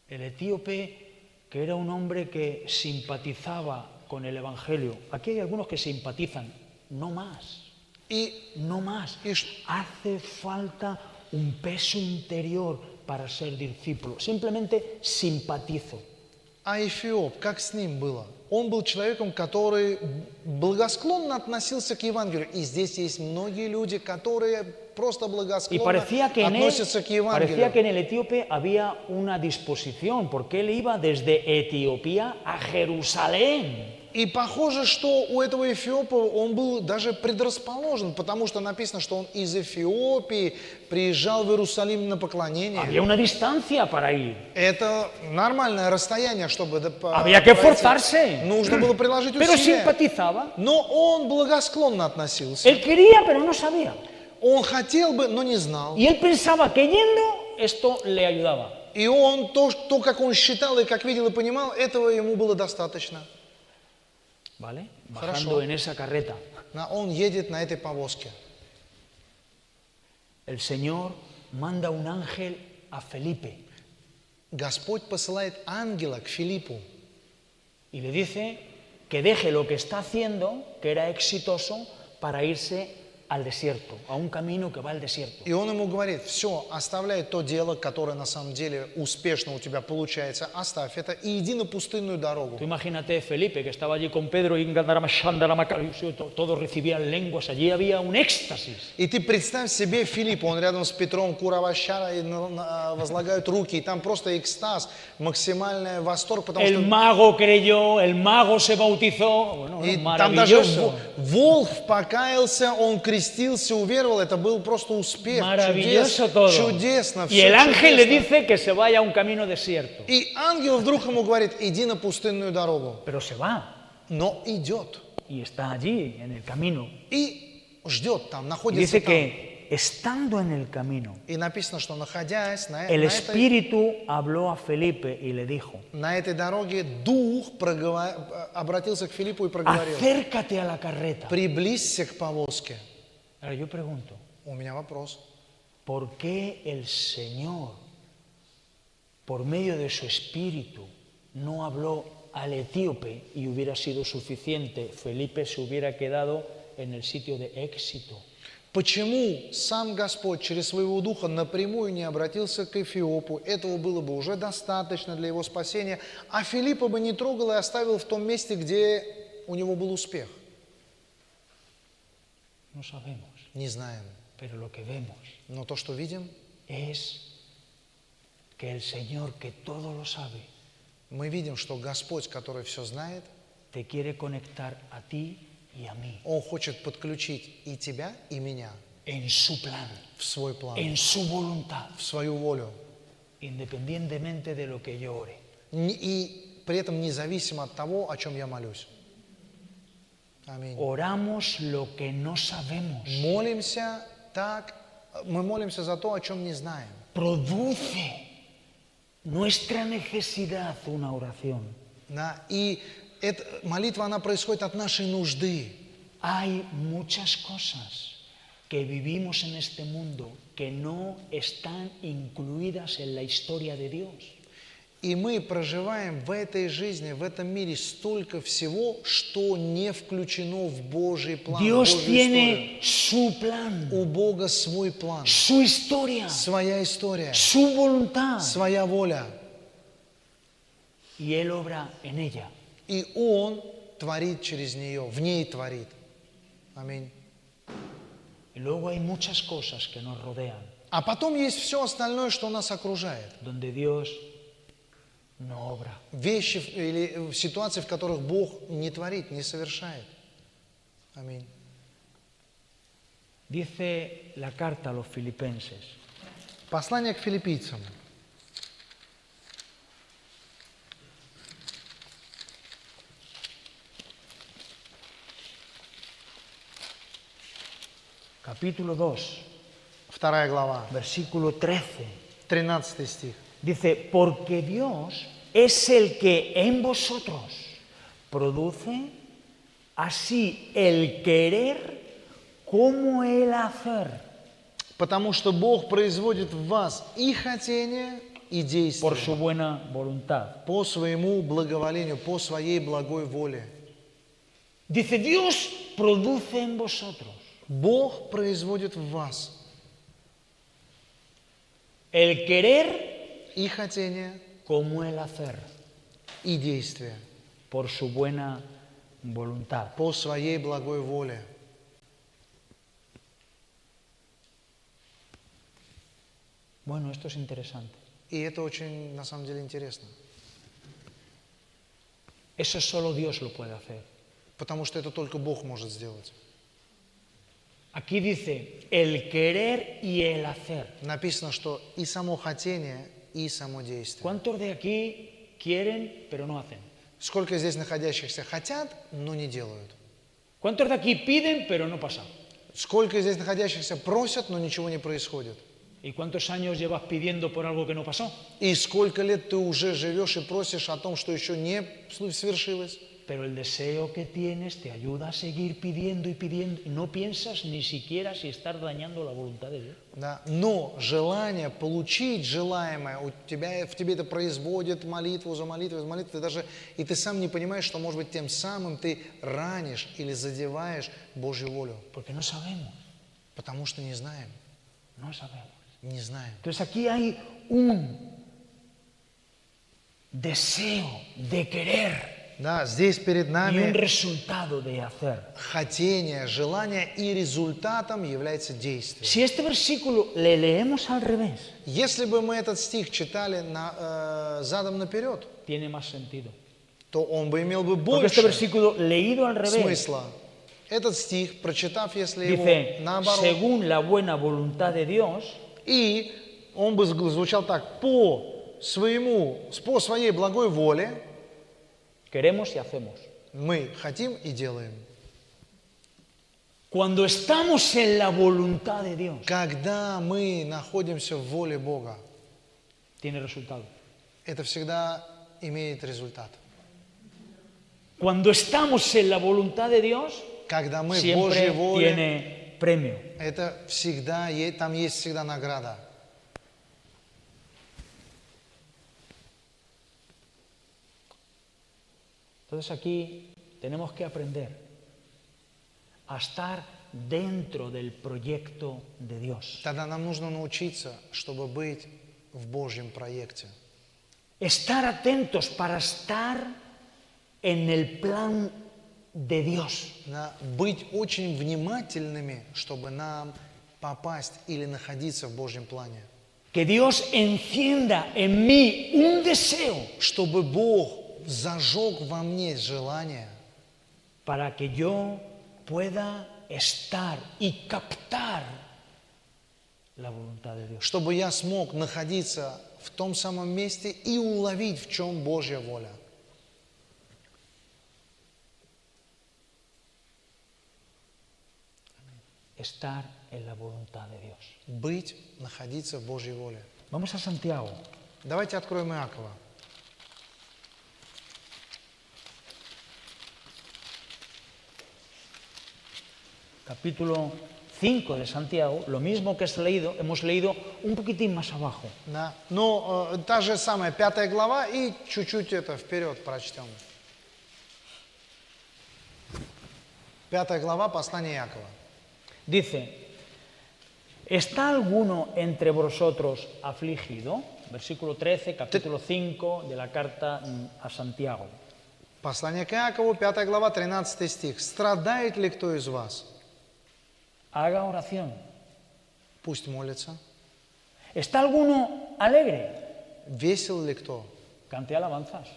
el etíope, que era un hombre que simpatizaba con el Evangelio. Aquí hay algunos que simpatizan, no más, И no más. Hace falta un peso interior para ser discípulo. Simplemente simpatizo. А Эфиоп, как с ним было? Он был человеком, который благосклонно относился к Евангелию. И здесь есть многие люди, которые просто Y благосклонно parecía que относятся к parecía que Евангелию. en el etíope había una disposición, porque él iba desde Etiopía a Jerusalén. И похоже, что у этого Эфиопа он был даже предрасположен, потому что написано, что он из Эфиопии приезжал в Иерусалим на поклонение. Había una distancia para ir. Это нормальное расстояние, чтобы Había que пройти. esforzarse. Нужно было приложить Pero усилия. simpatizaba. Но он благосклонно относился. Él quería, pero no sabía. Он хотел бы, но не знал. Y él pensaba que yendo esto le ayudaba. И он, то, как он считал и как видел и понимал, этого ему было достаточно. ¿Vale? Хорошо. Bajando en esa carreta. Он едет на этой повозке. El Señor manda un ángel a Felipe Господь посылает ангела к Филиппу y le dice que deje lo que está haciendo, que era exitoso, para irse al desierto, a un camino que va al desierto. И он ему говорит: все, оставляй то дело, которое на самом деле успешно у тебя получается, оставь это и иди на пустынную дорогу. Tú imagínate Felipe, que estaba allí con Pedro y todos recibían lenguas, allí había un éxtasis. И ты представь себе Филиппа, он рядом с Петром, Кураващара, и возлагают руки, и там просто экстаз, максимальный восторг, потому El что... mago creyó, el mago se bautizó, bueno, И там даже maravilloso. Волхв покаялся, он крестился, уверовал, это был просто успех, Maravilloso todo. чудесно, Y все el ángel le чудесно. dice que se vaya a un camino desierto. И ангел вдруг ему говорит: иди на пустынную дорогу. Pero se va Но идет. y está allí en el camino. И ждет там, Y находится dice там. que estando en el camino, И написано, что находясь el Espíritu habló a Felipe y le dijo: на этой дороге, Дух обратился к Филиппу и проговорил: acércate a la carreta. приблизься к повозке. Ahora yo pregunto, У меня вопрос. ¿por qué el Señor, por medio de su Espíritu, no habló al etíope y hubiera sido suficiente? Felipe se hubiera quedado en el sitio de éxito. Почему сам Господь через своего Духа напрямую не обратился к Эфиопу? Этого было бы уже достаточно для его спасения, а Филиппа бы не трогал и оставил в том месте, где у него был успех. No sabemos, Не знаем. pero lo que vemos Но то, что видим, es que el Señor, que todo lo sabe, мы видим, что Господь, который все знает, te quiere conectar a ti y a mí Он хочет подключить и тебя, и меня en su plan, в свой план, en su voluntad, в свою волю. independientemente de lo que yo ore. И при этом независимо от того, о чем я молюсь. Аминь. Oramos lo que no sabemos. Молимся так, мы молимся за то, о чем не знаем. Produce nuestra necesidad una oración. Да, и эта молитва, она происходит от нашей нужды. Hay muchas cosas que vivimos en este mundo que no están incluidas en la historia de Dios. И мы проживаем в этой жизни, в этом мире столько всего, что не включено в Божий план, в Dios Божью tiene su plan, историю. У Бога свой план, su historia, своя история, su voluntad, своя воля. y Él obra en ella. И Он творит через нее, в ней творит. Аминь. Y luego hay muchas cosas que nos rodean, А потом есть все остальное, что нас окружает. donde Dios no obra. Вещи или ситуации, в которых Бог не творит, не совершает. Аминь. Dice la carta a los filipenses, Послание к филиппийцам. capítulo 2, 2 глава, versículo 13. 13 стих. Dice, porque Dios es el que en vosotros produce así el querer como el hacer Потому что Бог производит в вас и хотение, и por действие su buena voluntad. по своему благоволению, по своей благой воле. Dice, Dios produce en vosotros Бог производит в вас el querer и хотение, como el hacer и действие por su buena voluntad. по своей благой воле. Bueno, esto es interesante. И это очень, на самом деле, интересно. Eso solo Dios lo puede hacer. Потому что это только Бог может сделать. Aquí dice, el querer y el hacer. Написано, что и само хотение, и само действие. ¿Cuántos de aquí quieren pero no hacen? Сколько здесь находящихся хотят, но не делают? ¿Cuántos de aquí piden pero no pasan? Сколько здесь находящихся просят, но ничего не происходит? ¿Y cuántos años llevas pidiendo por algo que no pasó? И сколько лет ты уже живешь и просишь о том, что еще не свершилось? Pero el deseo que tienes te ayuda a seguir pidiendo y pidiendo y no piensas ni siquiera si estás dañando la voluntad de Dios. Да. Но желание получить желаемое в тебе это производит молитву за молитвой, за молитвой. И ты сам не понимаешь, что, может быть, тем самым ты ранишь или задеваешь Божью волю. Porque no sabemos, Потому что не знаем. no sabemos. Не знаем. Entonces aquí hay un deseo de querer Да, здесь перед y un нами resultado de hacer. хотение, желание, и результатом является действие. Si este versículo le leemos al revés, Если бы мы этот стих читали задом наперед, tiene más sentido. то он бы имел бы Porque este больше versículo leído al revés смысла. Этот стих, прочитав, если его dice, наоборот, según la buena voluntad de Dios, и он бы звучал так: по своей благой воле queremos y hacemos. мы хотим и делаем. Cuando estamos en la voluntad de Dios, Когда мы находимся в воле Бога, tiene resultado. это всегда имеет результат. Cuando estamos en la voluntad de Dios, Когда мы в siempre Божьей воле, tiene premio. это всегда, там есть всегда награда. Entonces aquí tenemos que aprender a estar dentro del proyecto de Dios. Тогда нам нужно научиться, чтобы быть в Божьем проекте. Estar atentos para estar en el plan de Dios. Быть очень внимательными, чтобы нам попасть или находиться в Божьем плане. Que Dios encienda en mí un deseo Чтобы Бог зажег во мне желание, para que yo pueda estar y captar la voluntad de Dios. чтобы я смог находиться в том самом месте и уловить, в чем Божья воля. estar en la voluntad de Dios. Быть, находиться в Божьей воле. Vamos a Santiago. Давайте откроем Иакова. Capítulo 5 de Santiago, lo mismo que hemos leído un poquitín más abajo. Да. Ну, та же самая 5 глава и чуть-чуть это вперед прочтем. 5 глава послания Иакова. Dice, ¿está alguno entre vosotros afligido? Versículo 13, capítulo 5 de la carta a Santiago. Послание к Иакову, 5 глава, 13 стих. «Страдает ли кто из вас? Haga oración. Пусть молится. ¿Está alguno alegre? Весел ли кто? Cante alabanzas.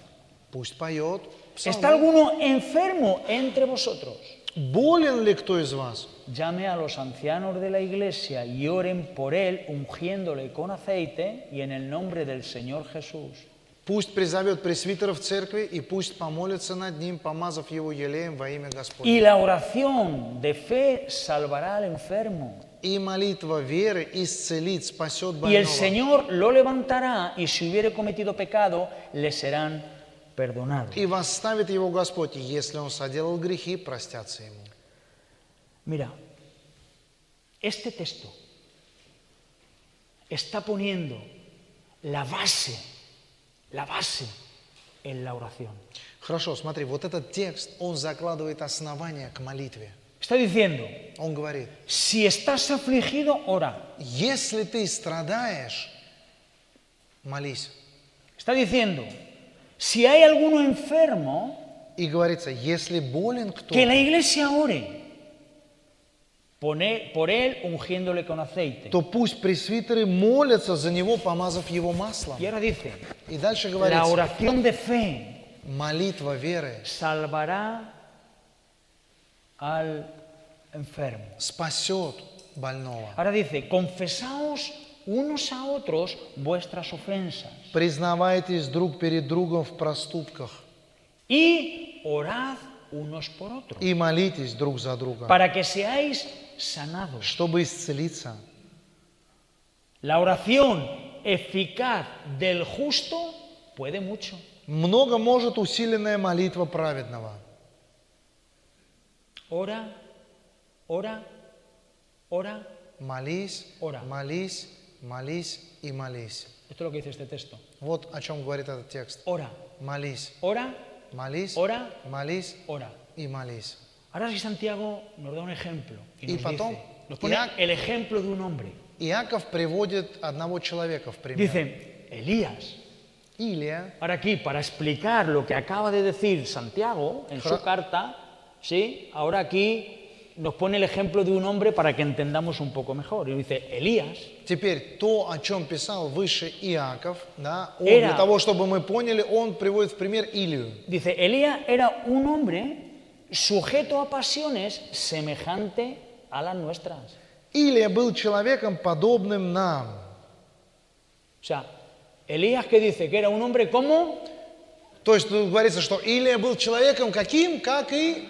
Пусть поет. ¿Está псалмы. alguno enfermo entre vosotros? Болен ли кто из вас? Llame a los ancianos de la iglesia y oren por él, ungiéndole con aceite y en el nombre del Señor Jesús. Пусть призовет пресвитеров церкви и пусть помолится над ним, помазав его елеем во имя Y Господне. la oración de fe salvará al enfermo. И молитва веры исцелит, спасет Y el больного. Señor lo levantará y si hubiere cometido pecado, le serán perdonados. И восставит его Господь, и если он соделал грехи, простятся ему. Mira, este texto está poniendo la base en la oración. Хорошо, смотри, вот этот текст, он закладывает основания к молитве. Está diciendo, Он говорит, si estás afligido, ora. если ты страдаешь, молись. Está diciendo, si hay alguno enfermo, И говорится, если болен кто, que la iglesia ore. Por él ungiéndole con aceite. то пусть пресвитеры молятся за него, помазав его маслом. Y ahora dice, И дальше la говорится, oración de fe молитва веры salvará al enfermo. спасет больного. Ahora dice, confesaos unos a otros vuestras ofensas Признавайтесь друг перед другом в проступках y orad unos por otros и молитесь друг за друга, para que seáis sanados. чтобы исцелиться. La oración eficaz del justo puede mucho. Много может усиленная молитва праведного. Ora, ora, ora. Молись, Ора. молись, молись и молись. Esto es lo que dice este texto. Вот о чем говорит этот текст. Ora, Молись, ora, молись, ora, молись ora. и молись. Ahora sí Santiago nos da un ejemplo y Y nos потом, dice, nos pone el ejemplo de un hombre. Иаков приводит одного человека в пример. Dice, Elías. Илия. Ahora aquí, para explicar lo que acaba de decir Santiago en su carta, ¿sí? Ahora aquí nos pone el ejemplo de un hombre para que entendamos un poco mejor. Y dice, Elías Теперь то, о чем писал выше Иаков, да, он, Era- для того, чтобы мы поняли, он приводит в пример Илию. dice, Elías era un hombre sujeto a pasiones semejante a las nuestras. Илия был человеком, подобным нам. O sea, Elías que dice que era un hombre como То есть тут говорится, что Илия был человеком каким, как и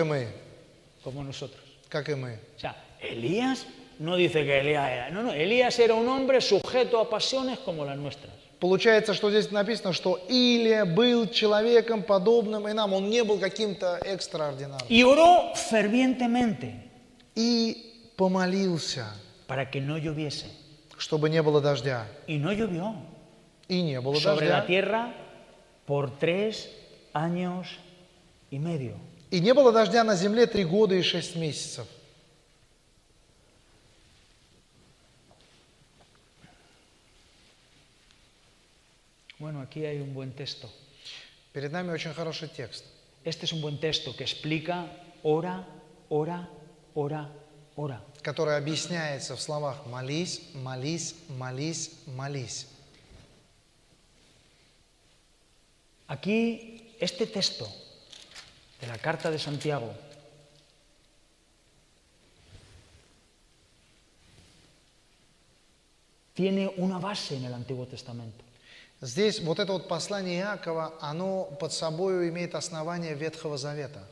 мы. nosotros. Как и мы. O sea, Elías no dice que Elías era. No, Elías era un hombre sujeto a pasiones como las nuestras. Получается, что здесь написано, что Илия был человеком, подобным и нам. Он не был каким-то экстраординарным. Y oró fervientemente И помолился, para que no lloviese. чтобы не было дождя. Y no llovió И не было sobre la дождя. tierra por 3 años y medio. И не было дождя на земле 3 года и 6 месяцев. Bueno, aquí hay un buen texto. Перед нами очень хороший текст. Este es un buen texto que explica ora, ora, ora, ora. Который объясняется в словах «молись, молись, молись, молись». Aquí, este texto de la carta de Santiago tiene una base en el Antiguo Testamento. Здесь вот это вот послание Иакова, оно под собой имеет основание Ветхого Завета.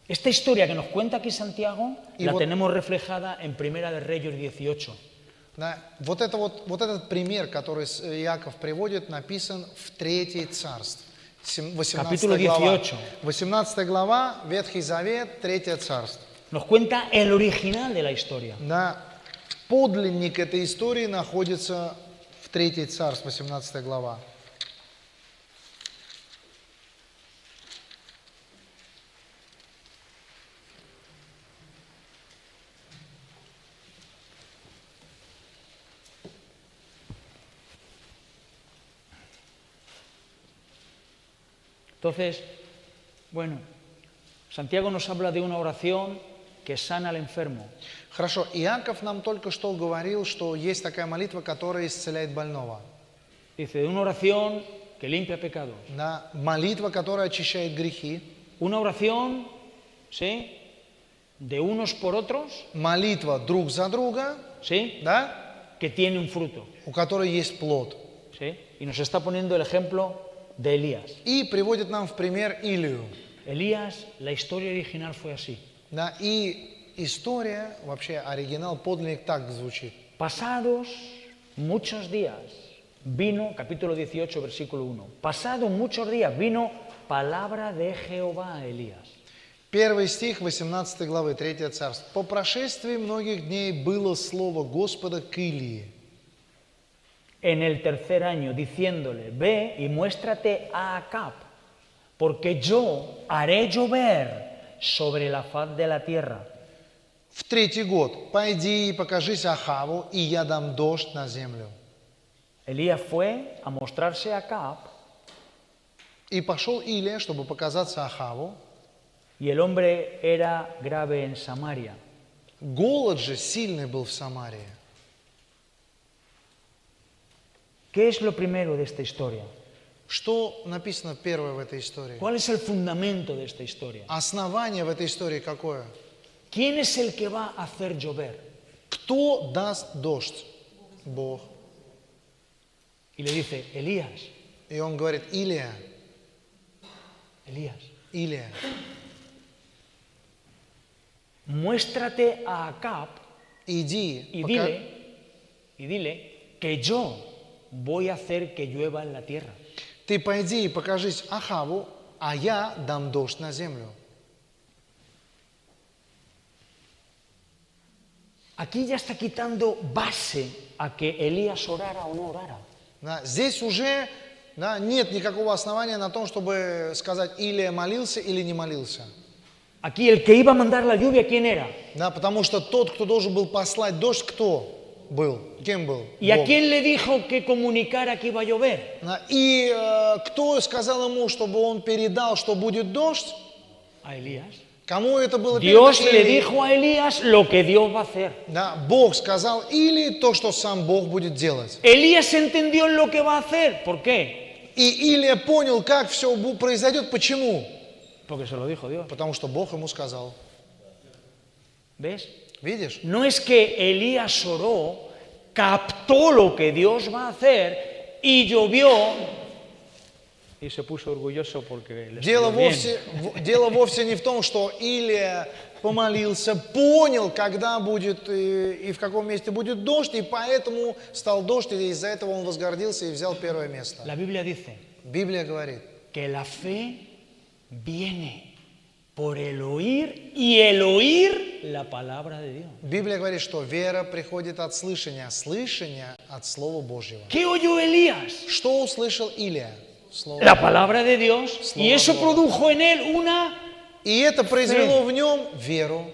Esta historia que nos cuenta aquí Santiago Y la вот- tenemos reflejada en Primera de Reyes 18. Да, вот этот пример, который Иаков приводит, написан в Третьей Царств, 18 Capítulo глава. 18. 18 глава, Ветхий Завет, Третье Царство. Nos cuenta el original de la historia. Да, подлинник этой истории находится в Третьей Царств, 18 глава. Entonces, bueno, Santiago nos habla de una oración que sana al enfermo. Хорошо, Иаков нам только что говорил, что есть такая молитва, которая исцеляет больного. Dice, de una oración que limpia pecados. Да, молитва, которая очищает грехи. Una oración, ¿sí? De unos por otros, Молитва друг за друга, ¿sí? да, Que tiene un fruto, у которой есть плод. ¿sí? Y nos está poniendo el ejemplo de Elías. И приводит нам в пример Илию. Elías, la historia original fue así. Да, и история, вообще оригинал, подлинник так звучит. Pasados muchos días, vino, capítulo 18, versículo 1. Pasados muchos días, vino palabra de Jehová a Elías. Первый стих 18 главы, 3 царство. «По прошествии многих дней было слово Господа к Илии». En el tercer año, diciéndole, ve y muéstrate a Acab, porque yo haré llover sobre la faz de la tierra. В третий год. «Пойди и покажись Ахаву, и я дам дождь на землю». Elías fue a mostrarse a Acab, И пошел Илия, чтобы показаться Ахаву. y el hombre era grave en Samaria. Голод же сильный был в Самарии. ¿Qué es lo primero de esta historia? Что написано первое в этой истории? ¿Cuál es el fundamento de esta historia? Основание в этой истории какое? ¿Quién es el que va a hacer llover? Кто даст дождь? Бог. Y le dice, Elías, И он говорит, Илия, Elías, Илия, muéstrate a Acab иди, y dile que yo voy a hacer que llueva en la tierra. ты пойди и покажись Ахаву, а я дам дождь на землю. Aquí ya está quitando base a que Elías orara o no orara. Да, здесь уже нет никакого основания на том, чтобы сказать, Илия молился или не молился. Aquí el que iba a mandar la lluvia, ¿quién era? Да, потому что тот, кто должен был послать дождь, кто был? Кем был? ¿Y a Бог. quién le dijo que comunicara que iba a llover? Да, и кто сказал ему, чтобы он передал, что будет дождь? A Elías. Кому это было Dios передано? le Илии. dijo a Elías lo que Dios va a hacer. Да, Бог сказал или то, что сам Бог будет делать. Elías entendió lo que va a hacer. ¿Por qué? И Илия понял, как все произойдет. Почему? Porque se lo dijo Dios. Потому что Бог ему сказал. ¿Ves? Видишь? No es que Elías oró, captó lo que Dios va a hacer y llovió y se puso orgulloso porque le Дело salió bien. дело вовсе не в том, что Илия помолился, понял, когда будет и в каком месте будет дождь, и поэтому стал дождь, и из-за этого он возгордился и взял первое место. La Biblia dice Библия говорит, que la fe viene por el oír y el oír la palabra de Dios. Библия говорит, что вера приходит от слышания, а слышание от Слова Божьего. ¿Qué oyó Elías? Что услышал Илия? Слово. La palabra de Dios. Слово Y eso Божье. produjo en él una И это произвело в нем веру,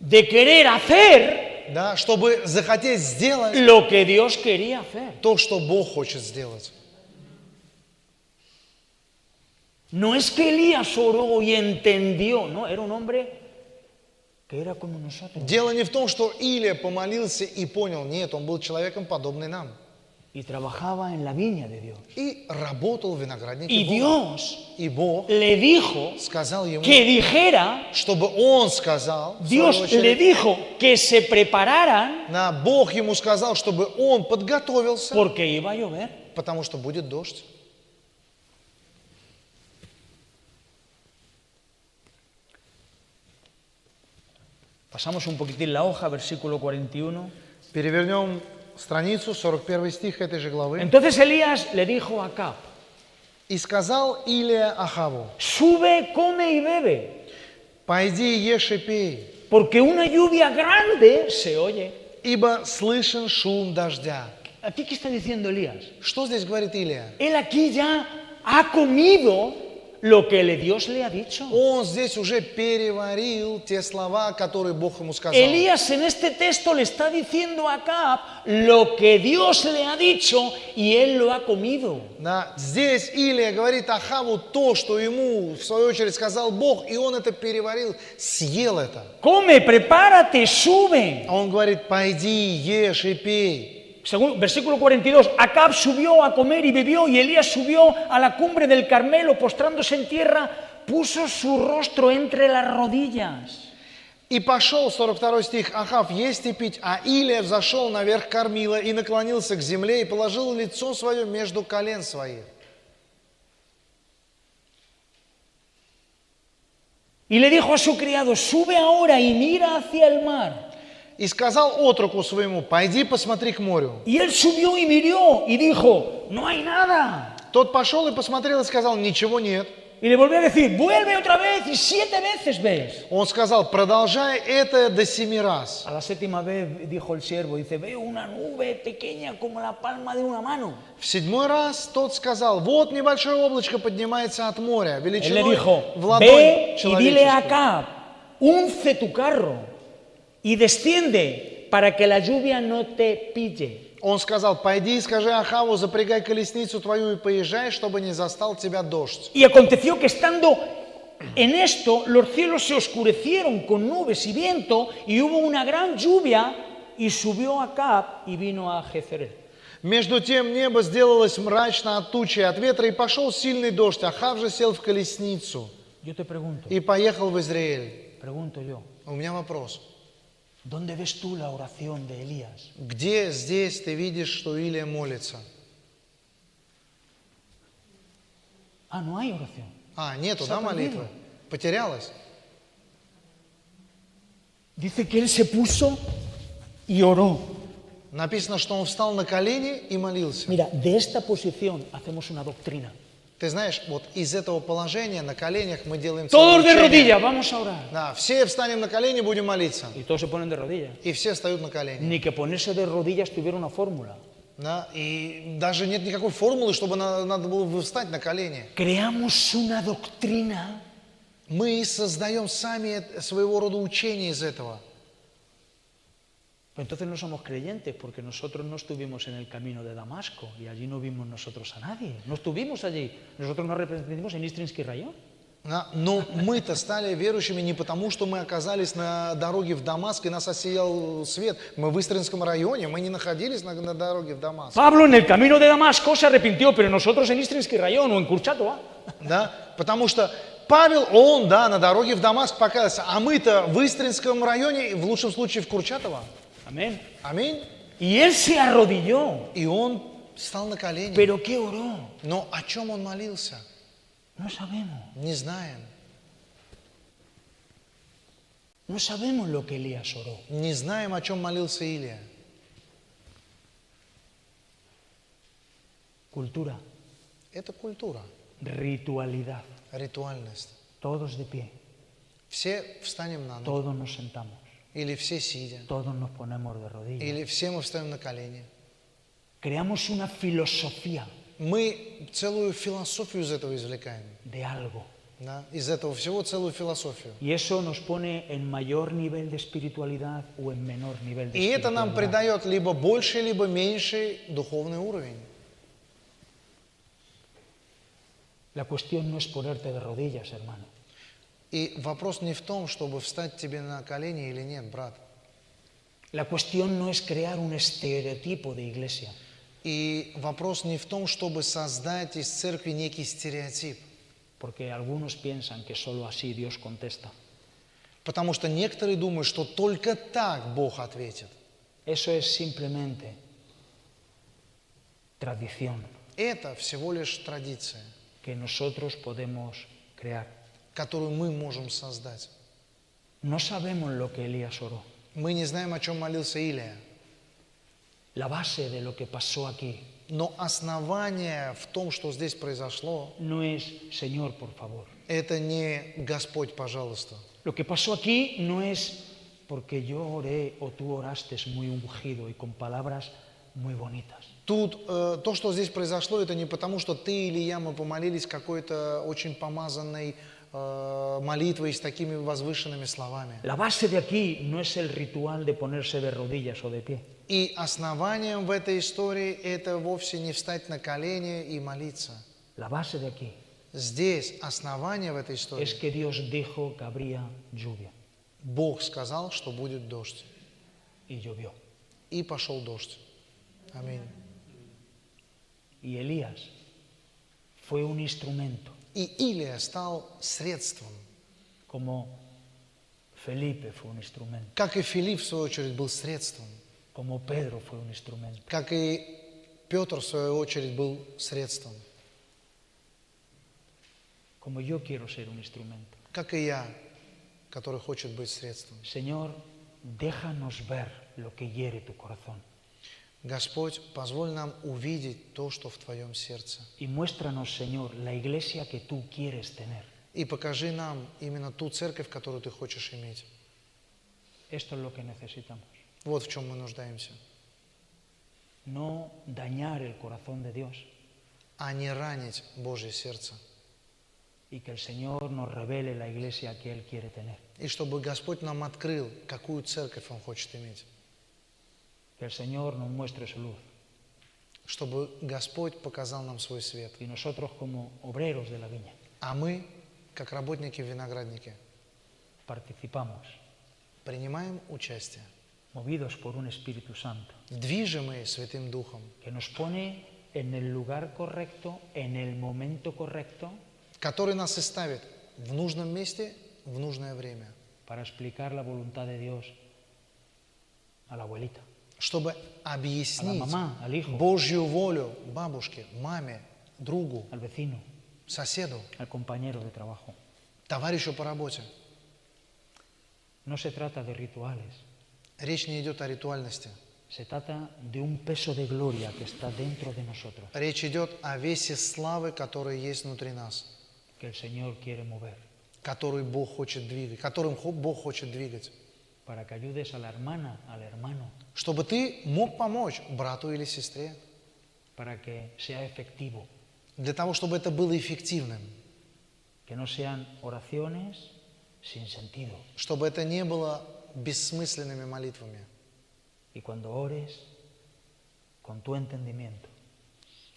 de querer hacer да, чтобы захотеть сделать lo que Dios quería hacer. то, что Бог хочет сделать. No es que Elías oró y entendió, no, era un hombre que era como nosotros. Дело не в том, что Илия помолился и понял. Нет, он был человеком, подобный нам. Y trabajaba en la viña de Dios. И работал в винограднике Y Бога. Dios И Бог le dijo сказал ему, que dijera, чтобы он сказал, в свою Dios le очередь, dijo que se prepararan Бог ему сказал, чтобы он подготовился, porque iba a llover. потому что будет дождь. Pasamos un poquitín la hoja, versículo 41. Перевернем страницу, 41 стих этой же главы. Entonces Elías le dijo a Acab, «И сказал Илия Ахаву, sube, come y bebe, пойди, ешь и пей, porque una lluvia grande se oye. ибо слышен шум дождя». Aquí, ¿qué está diciendo Elías? Что здесь говорит Илия? Él aquí ya ha comido lo que Dios le ha dicho. Он здесь уже переварил те слова, которые Бог ему сказал. Elías en este texto le está diciendo a Acab lo que Dios le ha dicho y él lo ha comido. Да, здесь Илия говорит Ахаву то, что ему в свою очередь сказал Бог, и он это переварил, съел это. Come, prepárate, sube. А он говорит, пойди, ешь и пей. Según versículo 42, Acab subió a comer y bebió, y Elías subió a la cumbre del Carmelo, postrándose en tierra, puso su rostro entre las rodillas. И пошел, 42 стих, Ахав есть и пить, а Илия взошел наверх Кармила и наклонился к земле и положил лицо свое между колен своих. Y le dijo a su criado, sube ahora y mira hacia el mar. И сказал отроку своему, пойди посмотри к морю. Y él subió y miró y dijo, no hay nada. Тот пошел и посмотрел и сказал, ничего нет. Y le volvió a decir, vuelve otra vez y 7 veces ves. Он сказал, продолжай это до 7 раз. A la 7ª vez dijo el siervo, dice, veo una nube pequeña como la palma de una mano. В 7-й раз тот сказал, вот небольшое облачко поднимается от моря, Él le величиной dijo, в ладонь ve y dile a человеческую. Acab, unce tu carro y desciende para que la lluvia no te pille. Он сказал, пойди и скажи Ахаву, запрягай колесницу твою и поезжай, чтобы не застал тебя дождь. Y aconteció que estando en esto, los cielos se oscurecieron con nubes y viento, y hubo una gran lluvia, y subió Acab y vino a Jezreel. Между тем небо сделалось мрачно от тучи, от ветра, и пошел сильный дождь. Ахав же сел в колесницу Yo te pregunto, и поехал в Израиль. pregunto yo, У меня вопрос. ¿dónde ves tú la oración de Elías? Где здесь ты видишь, что Илия молится? Ah, no hay oración. Нету, Se да, ha perdido. молитвы? Потерялась? Dice que él se puso y oró. Написано, что он встал на колени и молился. Mira, de esta posición hacemos una doctrina. Ты знаешь, вот из этого положения на коленях мы делаем Todos de целое учение. rodillas, vamos a orar. Да, все встанем на колени, будем молиться. Y todos se ponen de rodillas. И все встают на колени. Ni que ponerse de rodillas tuviera una fórmula. Да, и даже нет никакой формулы, чтобы надо было встать на колени. Creamos una doctrina Мы создаем сами своего рода учение из этого. Pero entonces no somos creyentes porque nosotros no estuvimos en el camino de Damasco y allí no vimos nosotros a nadie. No estuvimos allí. Nosotros nos representimos en Истринский район. Да, но мы-то стали верующими не потому, что мы оказались на дороге в Дамаск и нас осиял свет. Мы в Истринском районе, мы не находились на дороге в Дамаск. Pablo en el camino de Damasco se arrepintió, pero nosotros en Истринский район o en Курчатова. Да, потому что Павел, он, да, на дороге в Дамаск покаялся, а мы-то в Истринском районе, в лучшем случае в Курчатово. Amén. Аминь. Y él se arrodilló. И он встал на колени. ¿Pero qué oró? Но о чем он молился? No sabemos. Не знаем. No sabemos lo que Elías oró. Не знаем, о чем молился Илия. Cultura, Это культура, ritualidad. ритуальность. Todos de pie, Все встанем на ноги. todos nos sentamos, Или все сидя. todos nos ponemos de rodillas. Или все мы встаем на колени. Creamos una filosofía Мы целую философию из этого извлекаем. de algo. Да? Из этого всего целую философию. Y eso nos pone en mayor nivel de espiritualidad o en menor nivel de И это нам espiritualidad. придает либо больший, либо меньший духовный уровень. La cuestión no es ponerte de rodillas, hermano. И вопрос не в том, чтобы встать тебе на колени или нет, брат. La cuestión no es crear un estereotipo de iglesia. И вопрос не в том, чтобы создать из церкви некий стереотип. Porque algunos piensan que solo así Dios contesta. Потому что некоторые думают, что только так Бог ответит. Eso es simplemente tradición Это всего лишь традиция, que nosotros podemos crear. которую мы можем создать. No sabemos lo que Elías oró. Мы не знаем, о чем молился Илия. La base de lo que pasó aquí Но основание в том, что здесь произошло, no es Señor, por favor. это не «Господь, пожалуйста». Lo que pasó aquí no es porque yo oré o tú oraste muy ungido y con palabras muy bonitas. Тут то, что здесь произошло, это не потому, что ты или я, мы помолились какой-то очень помазанной молитвой с такими возвышенными словами. La base de aquí no es el ritual de ponerse de rodillas o de pie. И основанием в этой истории это вовсе не встать на колени и молиться. La base de aquí Здесь основание в этой es истории. que Dios dijo que habría lluvia Бог сказал, что будет дождь. y llovió. И пошел дождь. Аминь. Y Elías fue un instrumento, И Илия стал средством, como Felipe fue un instrumento, как и Филипп, в свою очередь, был средством, como Pedro fue un instrumento. как и Петр, в свою очередь, был средством, Como yo quiero ser un instrumento. как и я, который хочет быть средством. Señor, déjanos ver lo que hiere tu corazón Господь, позволь нам увидеть то, что в Твоем сердце. y muéstranos, Señor, la iglesia que tú quieres tener. И покажи нам именно ту церковь, которую Ты хочешь иметь. Esto es lo que necesitamos. Вот в чем мы нуждаемся. No dañar el corazón de Dios А не ранить Божье сердце. y que el Señor nos revele la iglesia que Él quiere tener. И чтобы Господь нам открыл, какую церковь Он хочет иметь. Que el Señor nos muestre su luz Чтобы Господь показал нам свой свет. y nosotros como obreros de la viña А мы, как работники в винограднике, participamos, принимаем участие, movidos por un Espíritu Santo движимые Святым Духом, que nos pone en el lugar correcto, en el momento correcto, который нас и ставит в нужном месте, в нужное время, para explicar la voluntad de Dios a la abuelita, чтобы a la объяснить mamá, al hijo, Божью волю бабушке, маме, другу, al vecino, соседу, al compañero de trabajo. товарищу по работе. No se trata de rituales, Речь не идет о ритуальности. se trata de un peso de gloria que está dentro de nosotros, Речь идет о весе славы, который есть внутри нас, que el Señor quiere mover, который Бог хочет двигать, которым Бог хочет двигать. para que ayudes a la hermana, al hermano, Чтобы ты мог помочь брату или сестре, para que sea efectivo, для того, чтобы это было эффективным, que no sean oraciones sin sentido. чтобы это не было бессмысленными молитвами. Y cuando ores, con tu entendimiento,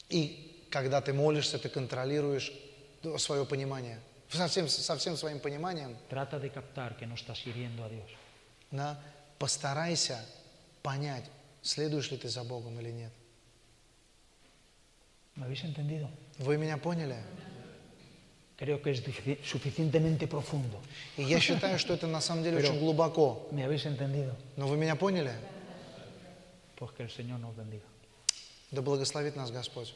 И когда ты молишься, ты контролируешь свое понимание. Со всем своим пониманием, trata de captar que no estás hiriendo a Dios. да, постарайся понять, следуешь ли ты за Богом или нет. ¿Me habéis entendido? Вы меня поняли? Creo que es suficientemente profundo. И я считаю, что это на самом деле Pero- очень глубоко. ¿Me habéis entendido? Но вы меня поняли? Pues que el Señor nos bendiga. Да благословит нас Господь.